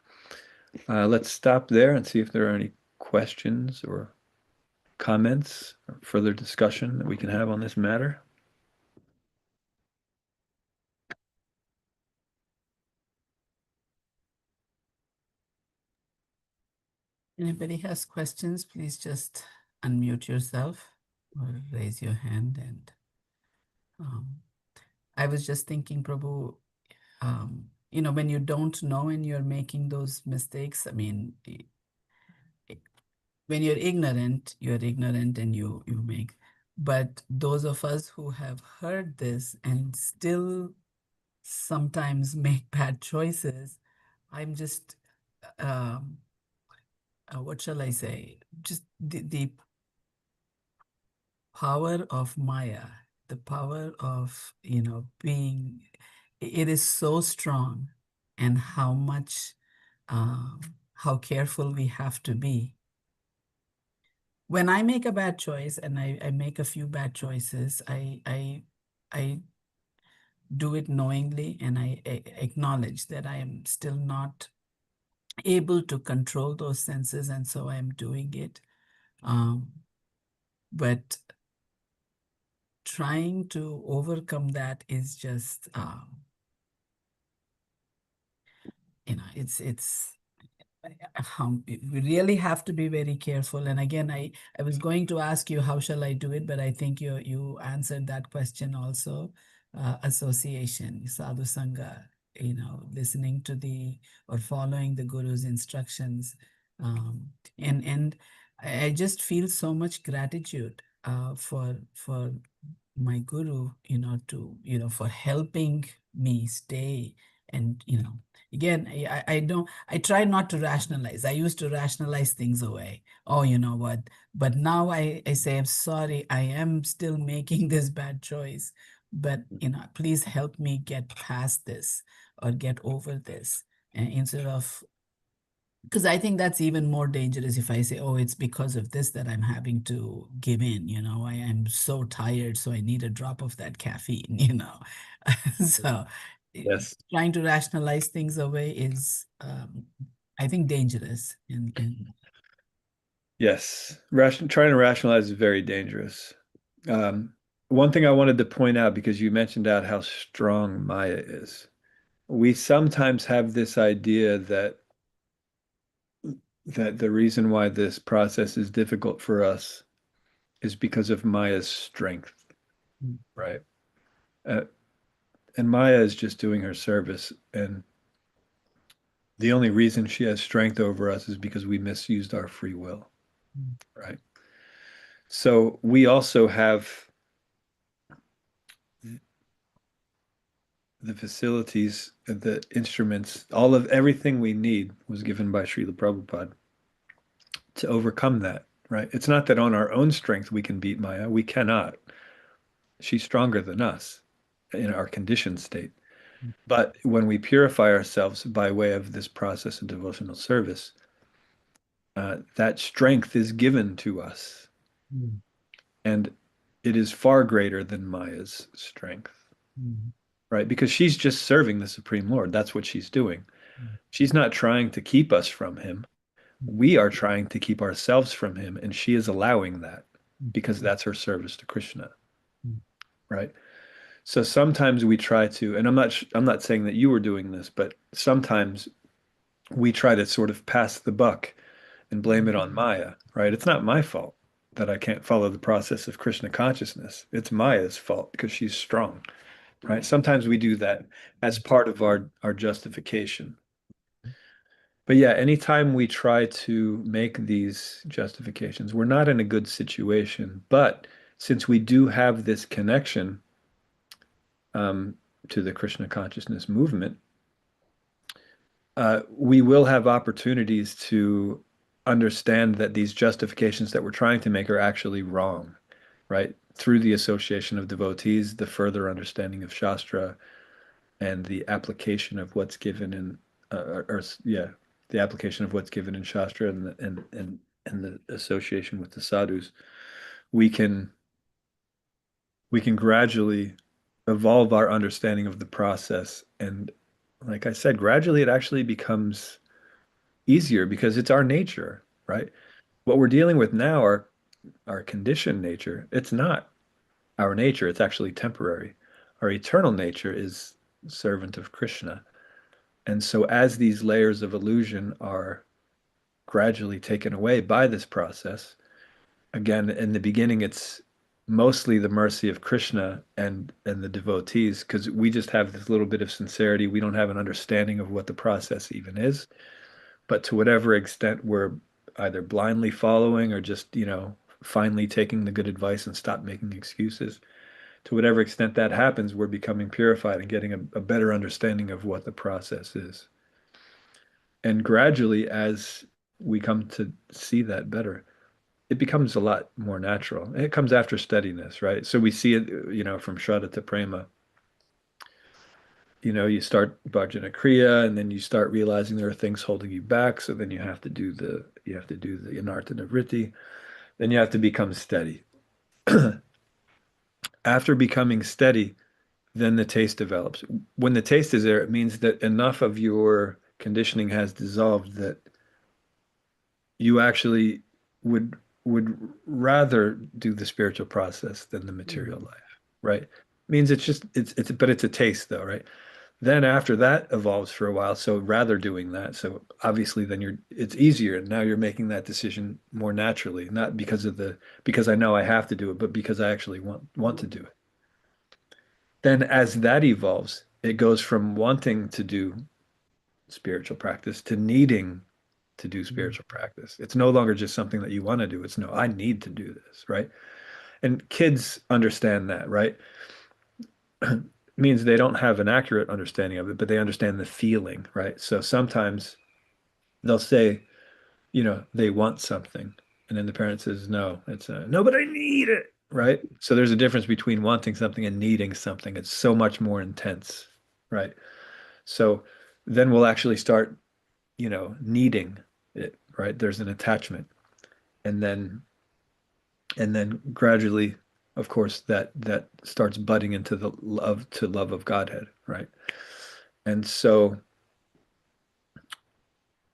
Let's stop there and see if there are any questions or comments or further discussion that we can have on this matter. Anybody has questions, please just unmute yourself or raise your hand. And I was just thinking, Prabhu, when you don't know and you're making those mistakes, I mean, when you're ignorant and you make. But those of us who have heard this and still sometimes make bad choices, I'm just, what shall I say? Just the power of Maya, the power of, being, it is so strong, and how careful we have to be. When I make a bad choice, and I make a few bad choices, I do it knowingly, and I acknowledge that I am still not able to control those senses, and so I'm doing it. But trying to overcome that is just, it's we really have to be very careful. And again, I was going to ask you, how shall I do it? But I think you answered that question also. Association, sadhu sangha, listening to or following the guru's instructions. And I just feel so much gratitude for my guru, for helping me stay And, again, I try not to rationalize. I used to rationalize things away. Oh, you know what? But now I say, I'm sorry, I am still making this bad choice. But, please help me get past this or get over this. And instead of, because I think that's even more dangerous if I say, oh, it's because of this that I'm having to give in. I am so tired, so I need a drop of that caffeine. So Yes. trying to rationalize things away is, I think, dangerous. And Yes. Trying to rationalize is very dangerous. Um, One thing I wanted to point out, because you mentioned out how strong Maya is. We sometimes have this idea that the reason why this process is difficult for us is because of Maya's strength, right? Uh, and Maya is just doing her service, and the only reason she has strength over us is because we misused our free will, right? So we also have the facilities, the instruments, all of everything we need was given by Srila Prabhupada to overcome that, right? It's not that on our own strength we can beat Maya. We cannot. She's stronger than us in our conditioned state. But when we purify ourselves by way of this process of devotional service, that strength is given to us. Mm, And it is far greater than Maya's strength, mm, right? Because she's just serving the Supreme Lord. That's what she's doing. mm, She's not trying to keep us from him. We are trying to keep ourselves from him, and she is allowing that mm, because that's her service to Krishna, mm, right? So sometimes we try to, and I'm not saying that you were doing this, but sometimes we try to sort of pass the buck and blame it on Maya, right? It's not my fault that I can't follow the process of Krishna consciousness. It's Maya's fault because she's strong, right? Sometimes we do that as part of our justification. But yeah, anytime we try to make these justifications, we're not in a good situation. But since we do have this connection um, to the Krishna consciousness movement, we will have opportunities to understand that these justifications that we're trying to make are actually wrong, right? Through the association of devotees, the further understanding of Shastra, and the application of what's given in, yeah, the application of what's given in Shastra and the association with the sadhus, we can we can gradually evolve our understanding of the process. And like I said, gradually it actually becomes easier because it's our nature, right? What we're dealing with now are our conditioned nature. It's not our nature, it's actually temporary. Our eternal nature is servant of Krishna. And so as these layers of illusion are gradually taken away by this process, again, in the beginning, it's mostly the mercy of Krishna and the devotees, because we just have this little bit of sincerity. We don't have an understanding of what the process even is. But to whatever extent we're either blindly following or just, finally taking the good advice and stop making excuses, to whatever extent that happens, we're becoming purified and getting a better understanding of what the process is. And gradually, as we come to see that better, it becomes a lot more natural. And it comes after steadiness, right? So we see it, from Shraddha to Prema. You start Bhajana Kriya, and then you start realizing there are things holding you back. So then you have to do the Anartha Vritti. Then you have to become steady. After becoming steady, then the taste develops. When the taste is there, it means that enough of your conditioning has dissolved that you actually would would rather do the spiritual process than the material life, right? Means it's a taste though, right? Then after that evolves for a while, so rather doing that. So obviously then it's easier. Now you're making that decision more naturally, not because I know I have to do it, but because I actually want to do it. Then as that evolves, it goes from wanting to do spiritual practice to needing to do mm, spiritual practice. It's no longer just something that you want to do. It's no, I need to do this, right? And kids understand that, right? means they don't have an accurate understanding of it, but they understand the feeling, right? So sometimes they'll say, they want something. And then the parent says, no, it's no, but I need it, right? So there's a difference between wanting something and needing something. It's so much more intense, right? So then we'll actually start, needing it, right? There's an attachment. And then gradually, of course, that starts budding into the love of Godhead, right? And so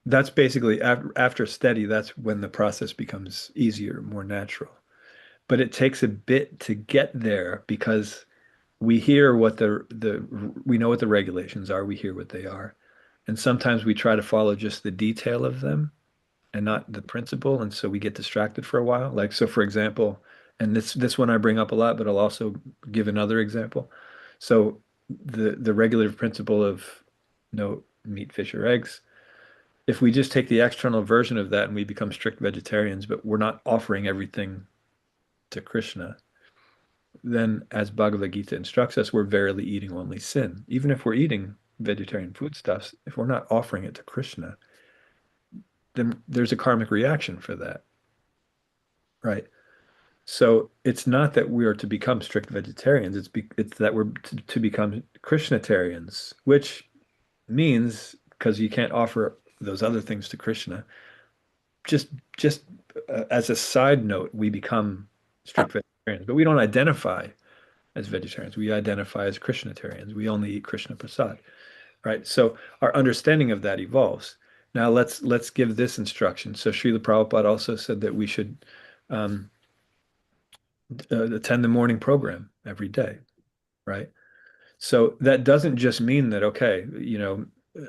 that's basically after steady, that's when the process becomes easier, more natural. But it takes a bit to get there because we hear what we know what the regulations are, we hear what they are. And sometimes we try to follow just the detail of them and not the principle, and so we get distracted for a while. Like so for example, and this one I bring up a lot, but I'll also give another example. So the regulative principle of no meat, fish, or eggs, if we just take the external version of that and we become strict vegetarians, but we're not offering everything to Krishna, then as Bhagavad Gita instructs us, we're verily eating only sin. Even if we're eating vegetarian foodstuffs, if we're not offering it to Krishna, then there's a karmic reaction for that, right? So it's not that we are to become strict vegetarians, it's that we're to become Krishnatarians, which means because you can't offer those other things to Krishna, just as a side note, we become strict vegetarians, but we don't identify as vegetarians. We identify as Krishnatarians. We only eat Krishna prasad, right? So our understanding of that evolves. Now let's give this instruction. So Srila Prabhupada also said that we should um, attend the morning program every day, right? So that doesn't just mean that, okay,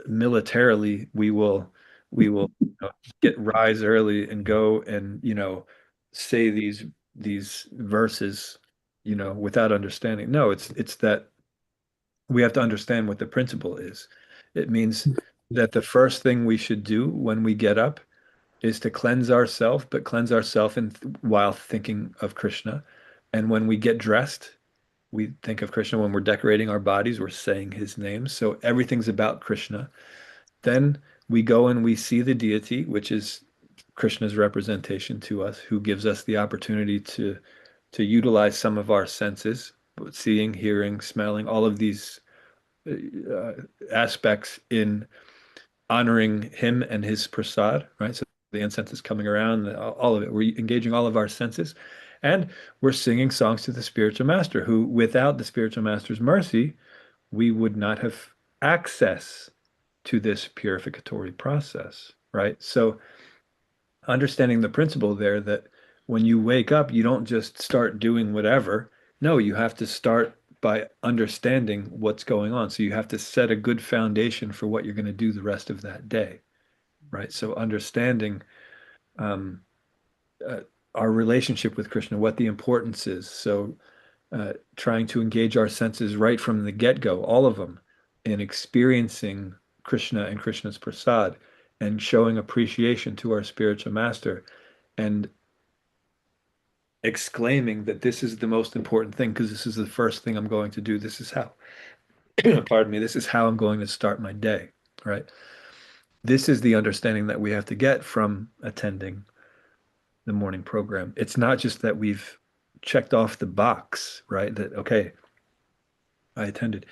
militarily we will get rise early and go and say these verses without understanding. No, it's that we have to understand what the principle is. It means that the first thing we should do when we get up is to cleanse ourselves, but cleanse ourselves while thinking of Krishna. And when we get dressed, we think of Krishna. When we're decorating our bodies, we're saying his name. So everything's about Krishna. Then we go and we see the deity, which is Krishna's representation to us, who gives us the opportunity to utilize some of our senses, seeing, hearing, smelling, all of these uh, aspects in honoring him and his prasad, right? So the incense is coming around, all of it. We're engaging all of our senses, and we're singing songs to the spiritual master, who, without the spiritual master's mercy, we would not have access to this purificatory process, right? So understanding the principle there that when you wake up, you don't just start doing whatever. No, you have to start by understanding what's going on. So you have to set a good foundation for what you're going to do the rest of that day, right? So understanding um, uh, our relationship with Krishna, what the importance is. So trying to engage our senses right from the get-go, all of them, in experiencing Krishna and Krishna's prasad and showing appreciation to our spiritual master and exclaiming that this is the most important thing because this is the first thing I'm going to do. This is how, pardon me, this is how I'm going to start my day, right? This is the understanding that we have to get from attending the morning program. It's not just that we've checked off the box, right? That, okay, I attended.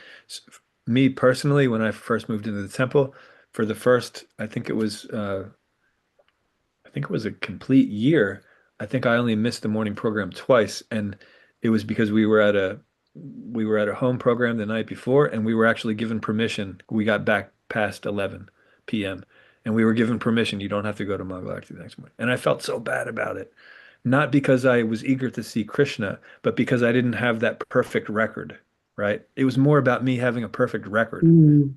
Me personally, when I first moved into the temple, for the first, I think it was a complete year. I think I only missed the morning program twice, and it was because we were at a home program the night before, and we were actually given permission. We got back past 11 p.m. and we were given permission. You don't have to go to Mangalarti the next morning. And I felt so bad about it. Not because I was eager to see Krishna, but because I didn't have that perfect record, right? It was more about me having a perfect record Mm.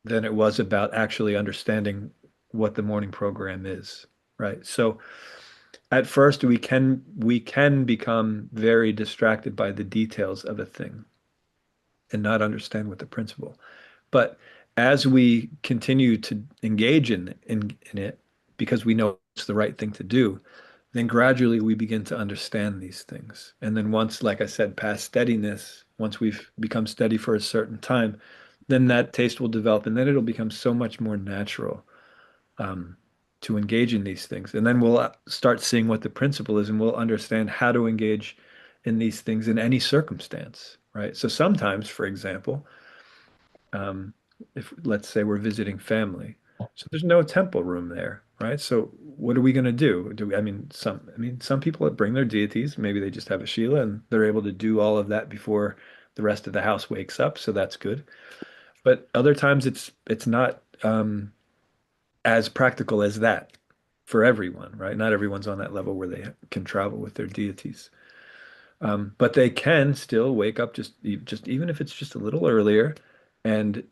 than it was about actually understanding what the morning program is, right? So at first we can become very distracted by the details of a thing and not understand what the principle. But as we continue to engage in it because we know it's the right thing to do, then gradually we begin to understand these things. And then once, like I said, past steadiness, once we've become steady for a certain time, then that taste will develop, and then it'll become so much more natural um, to engage in these things. And then we'll start seeing what the principle is, and we'll understand how to engage in these things in any circumstance, right? So sometimes, for example, um, if let's say we're visiting family, so there's no temple room there, right? So what are we going to do? Some people that bring their deities, maybe they just have a Sheila and they're able to do all of that before the rest of the house wakes up, so that's good. But other times it's not as practical as that for everyone, right? Not everyone's on that level where they can travel with their deities. But they can still wake up just even if it's just a little earlier and,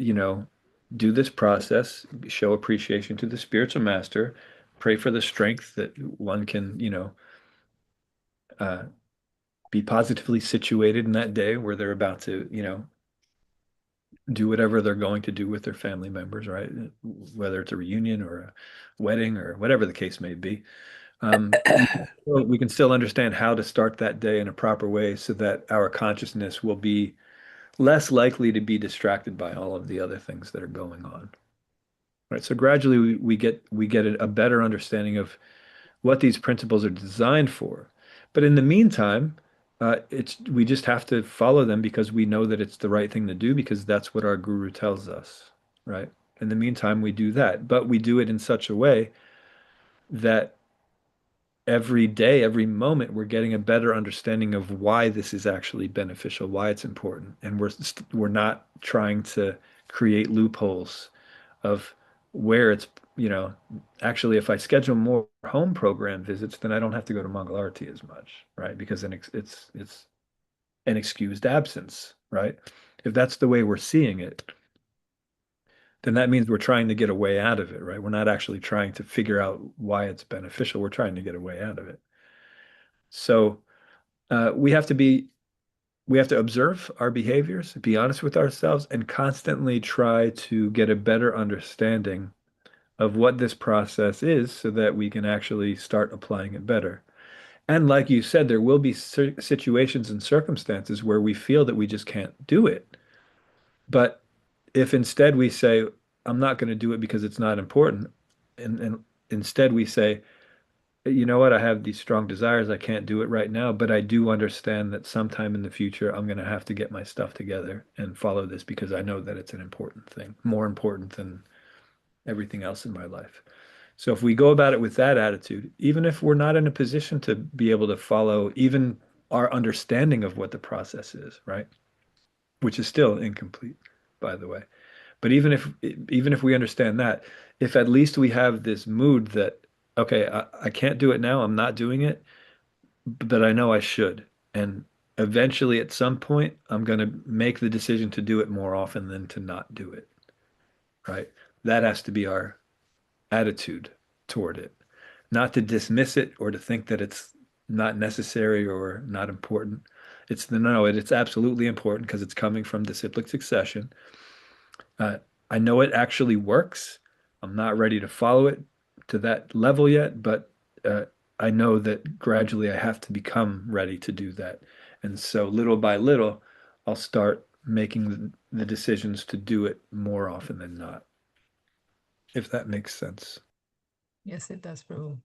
do this process, show appreciation to the spiritual master, pray for the strength that one can, uh, be positively situated in that day where they're about to, do whatever they're going to do with their family members, right? Whether it's a reunion or a wedding or whatever the case may be. We can still understand how to start that day in a proper way so that our consciousness will be less likely to be distracted by all of the other things that are going on. Right. So gradually we get a better understanding of what these principles are designed for. But in the meantime, it's we just have to follow them because we know that it's the right thing to do because that's what our guru tells us, right? In the meantime, we do that, but we do it in such a way that every day, every moment, we're getting a better understanding of why this is actually beneficial, why it's important, and we're not trying to create loopholes of where it's, you know, actually, if I schedule more home program visits, then I don't have to go to Mangalarti as much, right? Because then it's an excused absence, right? If that's the way we're seeing it, then that means we're trying to get a way out of it, right? We're not actually trying to figure out why it's beneficial. We're trying to get a way out of it. So we have to observe our behaviors, be honest with ourselves, and constantly try to get a better understanding of what this process is so that we can actually start applying it better. And like you said, there will be situations and circumstances where we feel that we just can't do it. But if instead we say, I'm not going to do it because it's not important, and instead we say, you know what, I have these strong desires, I can't do it right now, but I do understand that sometime in the future I'm going to have to get my stuff together and follow this because I know that it's an important thing, more important than everything else in my life. So if we go about it with that attitude, even if we're not in a position to be able to follow even our understanding of what the process is, right? Which is still incomplete, by the way. But even if we understand that, if at least we have this mood that, okay, I can't do it now, I'm not doing it, but I know I should. And eventually at some point, I'm going to make the decision to do it more often than to not do it, right? That has to be our attitude toward it, not to dismiss it or to think that it's not necessary or not important. It's the no, it's absolutely important because it's coming from disciplic succession. Uh, I know it actually works. I'm not ready to follow it to that level yet, but I know that gradually I have to become ready to do that. And so little by little, I'll start making the decisions to do it more often than not, if that makes sense. Yes, it does, Prabhu.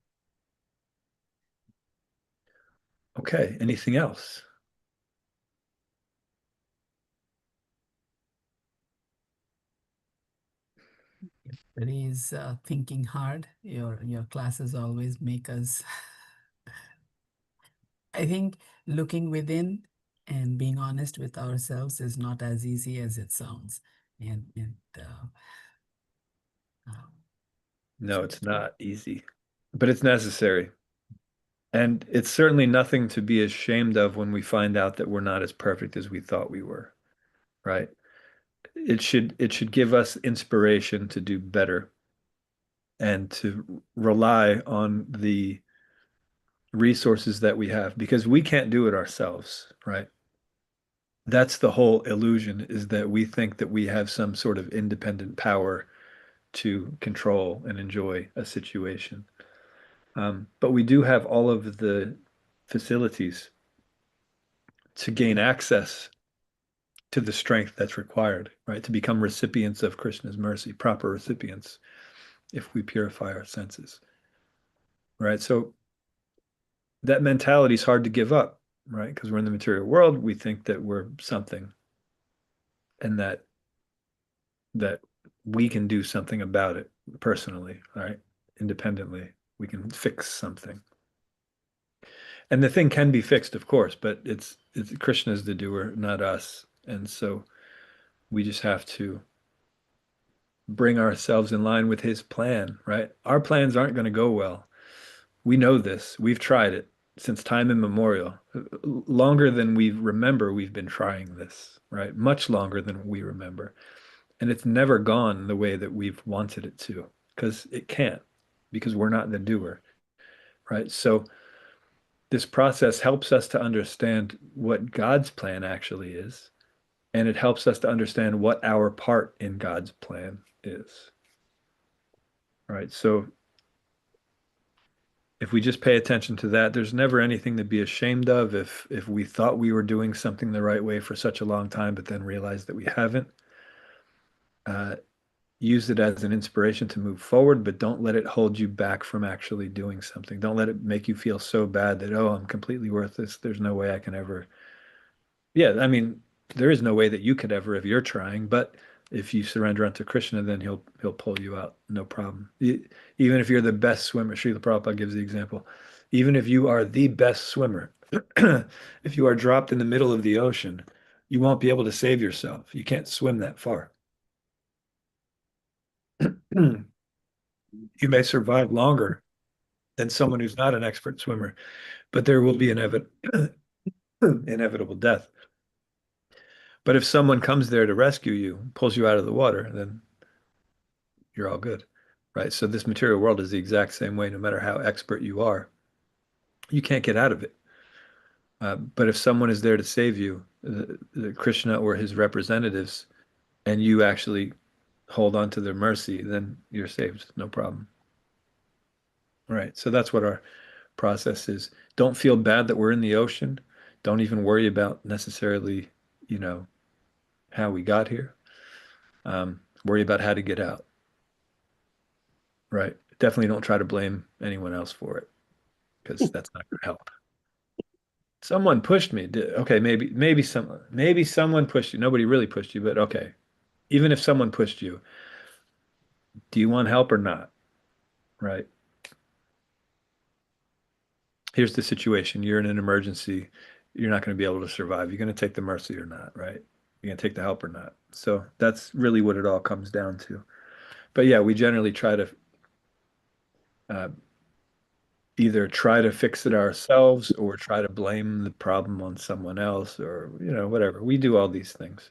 Okay, anything else? Everybody is thinking hard. Your classes always make us, I think, looking within and being honest with ourselves is not as easy as it sounds. And uh, No, it's not easy, but it's necessary. And it's certainly nothing to be ashamed of when we find out that we're not as perfect as we thought we were, right? It should give us inspiration to do better and to rely on the resources that we have because we can't do it ourselves, right? That's the whole illusion is that we think that we have some sort of independent power to control and enjoy a situation. But we do have all of the facilities to gain access to the strength that's required, right? To become recipients of Krishna's mercy, proper recipients, if we purify our senses, right? So that mentality is hard to give up, right? Because we're in the material world, we think that we're something and that we can do something about it personally, right? Independently, we can fix something. And the thing can be fixed, of course, but it's Krishna's the doer, not us. And so we just have to bring ourselves in line with his plan, right? Our plans aren't going to go well. We know this. We've tried it since time immemorial. Longer than we remember, we've been trying this, right? Much longer than we remember. And it's never gone the way that we've wanted it to, because it can't, because we're not the doer, right? So this process helps us to understand what God's plan actually is, and it helps us to understand what our part in God's plan is, right? So if we just pay attention to that, there's never anything to be ashamed of if we thought we were doing something the right way for such a long time, but then realized that we haven't. Uh, Use it as an inspiration to move forward, but don't let it hold you back from actually doing something. Don't let it make you feel so bad that, oh, I'm completely worthless. There's no way I can ever. Yeah, I mean, there is no way that you could ever if you're trying, but if you surrender unto Krishna, then he'll pull you out, no problem. Even if you're the best swimmer, Srila Prabhupada gives the example. Even if you are the best swimmer, if you are dropped in the middle of the ocean, you won't be able to save yourself. You can't swim that far. You may survive longer than someone who's not an expert swimmer, but there will be an inevitable death. But if someone comes there to rescue you, pulls you out of the water, then you're all good, right? So this material world is the exact same way, no matter how expert you are. You can't get out of it. But if someone is there to save you, the Krishna or his representatives, and you actually hold on to their mercy, then you're saved, no problem. Right. So that's what our process is. Don't feel bad that we're in the ocean. Don't even worry about necessarily, you know, how we got here. Worry about how to get out. Right. Definitely don't try to blame anyone else for it because that's not going to help. Someone pushed me. Okay, maybe someone pushed you. Nobody really pushed you, but okay. Even if someone pushed you, do you want help or not? Right. Here's the situation. You're in an emergency. You're not going to be able to survive. You're going to take the mercy or not, right? You're going to take the help or not. So that's really what it all comes down to. But yeah, we generally try to uh, either try to fix it ourselves or try to blame the problem on someone else or, whatever. We do all these things.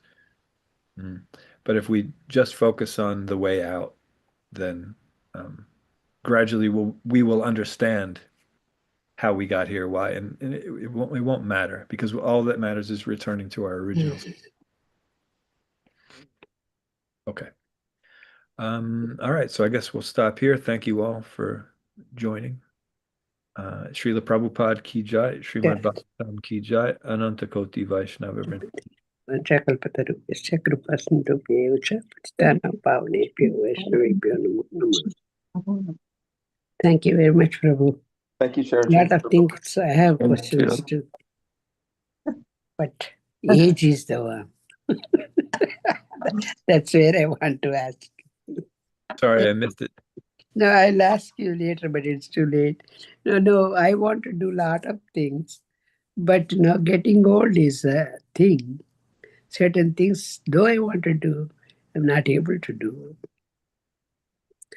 Mm. But if we just focus on the way out, then gradually we will understand how we got here, why, and it won't matter because all that matters is returning to our originals. Okay. All right. So I guess we'll stop here. Thank you all for joining. Srila Prabhupada ki jai, Srimad Bhagavatam ki jai, Ananta Koti Vaishnava Vrinda. Vanchakल्पतरुभ्यश्च कृपासिन्धुभ्येव च पतितानां पावनेभ्यो वैष्णवेभ्यो नमो नमः. Thank you very much, Prabhu. Thank you, Sharji. Lot of things I have Thank questions you. too, but age is the one. That's where I want to ask. Sorry, I missed it. No, I'll ask you later, but it's too late. No, I want to do a lot of things, but getting old is a thing. Certain things, though I want to do, I'm not able to do.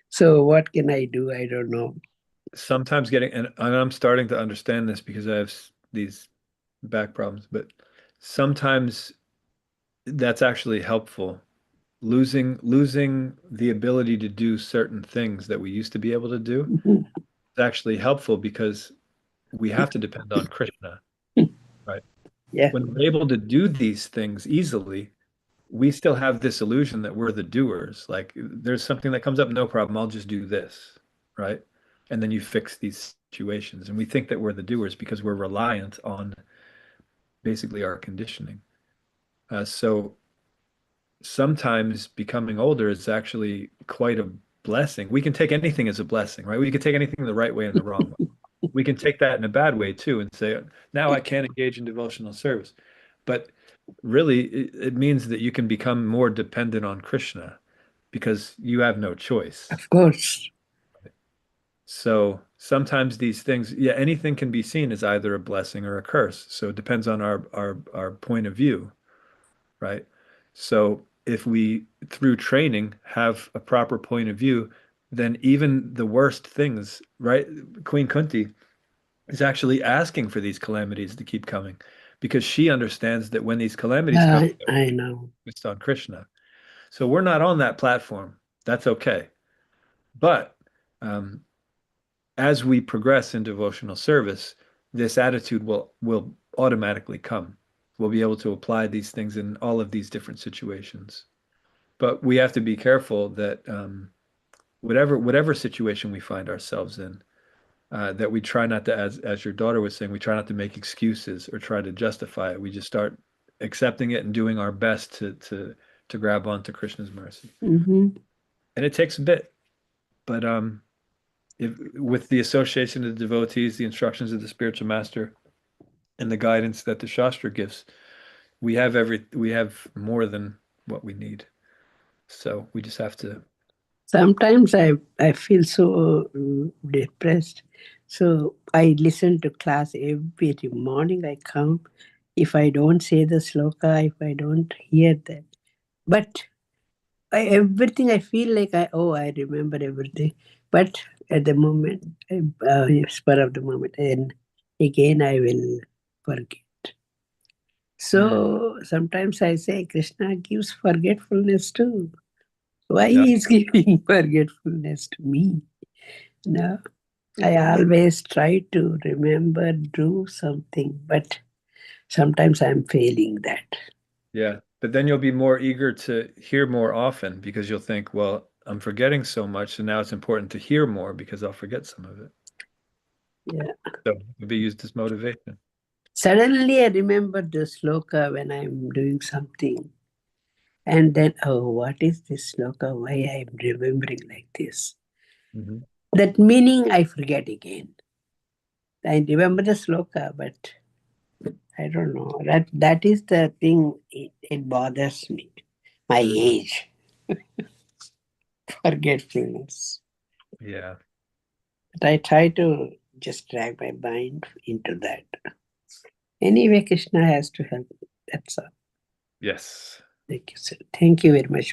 So what can I do? I don't know. Sometimes and I'm starting to understand this because I have these back problems, but sometimes that's actually helpful. Losing the ability to do certain things that we used to be able to do is actually helpful because we have to depend on Krishna, right? Yeah. When we're able to do these things easily, we still have this illusion that we're the doers. Like there's something that comes up, no problem, I'll just do this, right? And then you fix these situations. And we think that we're the doers because we're reliant on basically our conditioning. So sometimes becoming older is actually quite a blessing. We can take anything as a blessing, right? We can take anything the right way and the wrong way. We can take that in a bad way too and say, now I can't engage in devotional service. But really, it means that you can become more dependent on Krishna because you have no choice. Of course. So sometimes these things, yeah, anything can be seen as either a blessing or a curse. So it depends on our point of view, right? So if we, through training, have a proper point of view, then even the worst things, right? Queen Kunti is actually asking for these calamities to keep coming because she understands that when these calamities come, I know. it's on Krishna. So we're not on that platform. That's okay. But um, as we progress in devotional service, this attitude will automatically come. We'll be able to apply these things in all of these different situations. But we have to be careful that whatever situation we find ourselves in, that we try not to, as your daughter was saying, we try not to make excuses or try to justify it. We just start accepting it and doing our best to grab onto Krishna's mercy. Mm-hmm. And it takes a bit, but with the association of the devotees, the instructions of the spiritual master, and the guidance that the Shastra gives, we have more than what we need. So we just have to. Sometimes I feel so depressed. So I listen to class every morning. I come. If I don't say the sloka, if I don't hear that, but everything I feel like I remember everything. But at the moment, spur of the moment, and again I will forget. So sometimes I say Krishna gives forgetfulness too. Why Yeah. he is giving forgetfulness to me? No, I always try to remember, do something, but sometimes I'm failing that. Yeah. But then you'll be more eager to hear more often because you'll think, well, I'm forgetting so much, so now it's important to hear more because I'll forget some of it. Yeah. So it'll be used as motivation. Suddenly I remember the sloka when I'm doing something. And then, what is this sloka? Why I'm remembering like this? Mm-hmm. That meaning I forget again. I remember the sloka, but I don't know. That is the thing. It bothers me. My age, forgetfulness. Yeah. But I try to just drag my mind into that. Anyway, Krishna has to help me. That's all. Yes. Thank you, sir. Thank you very much.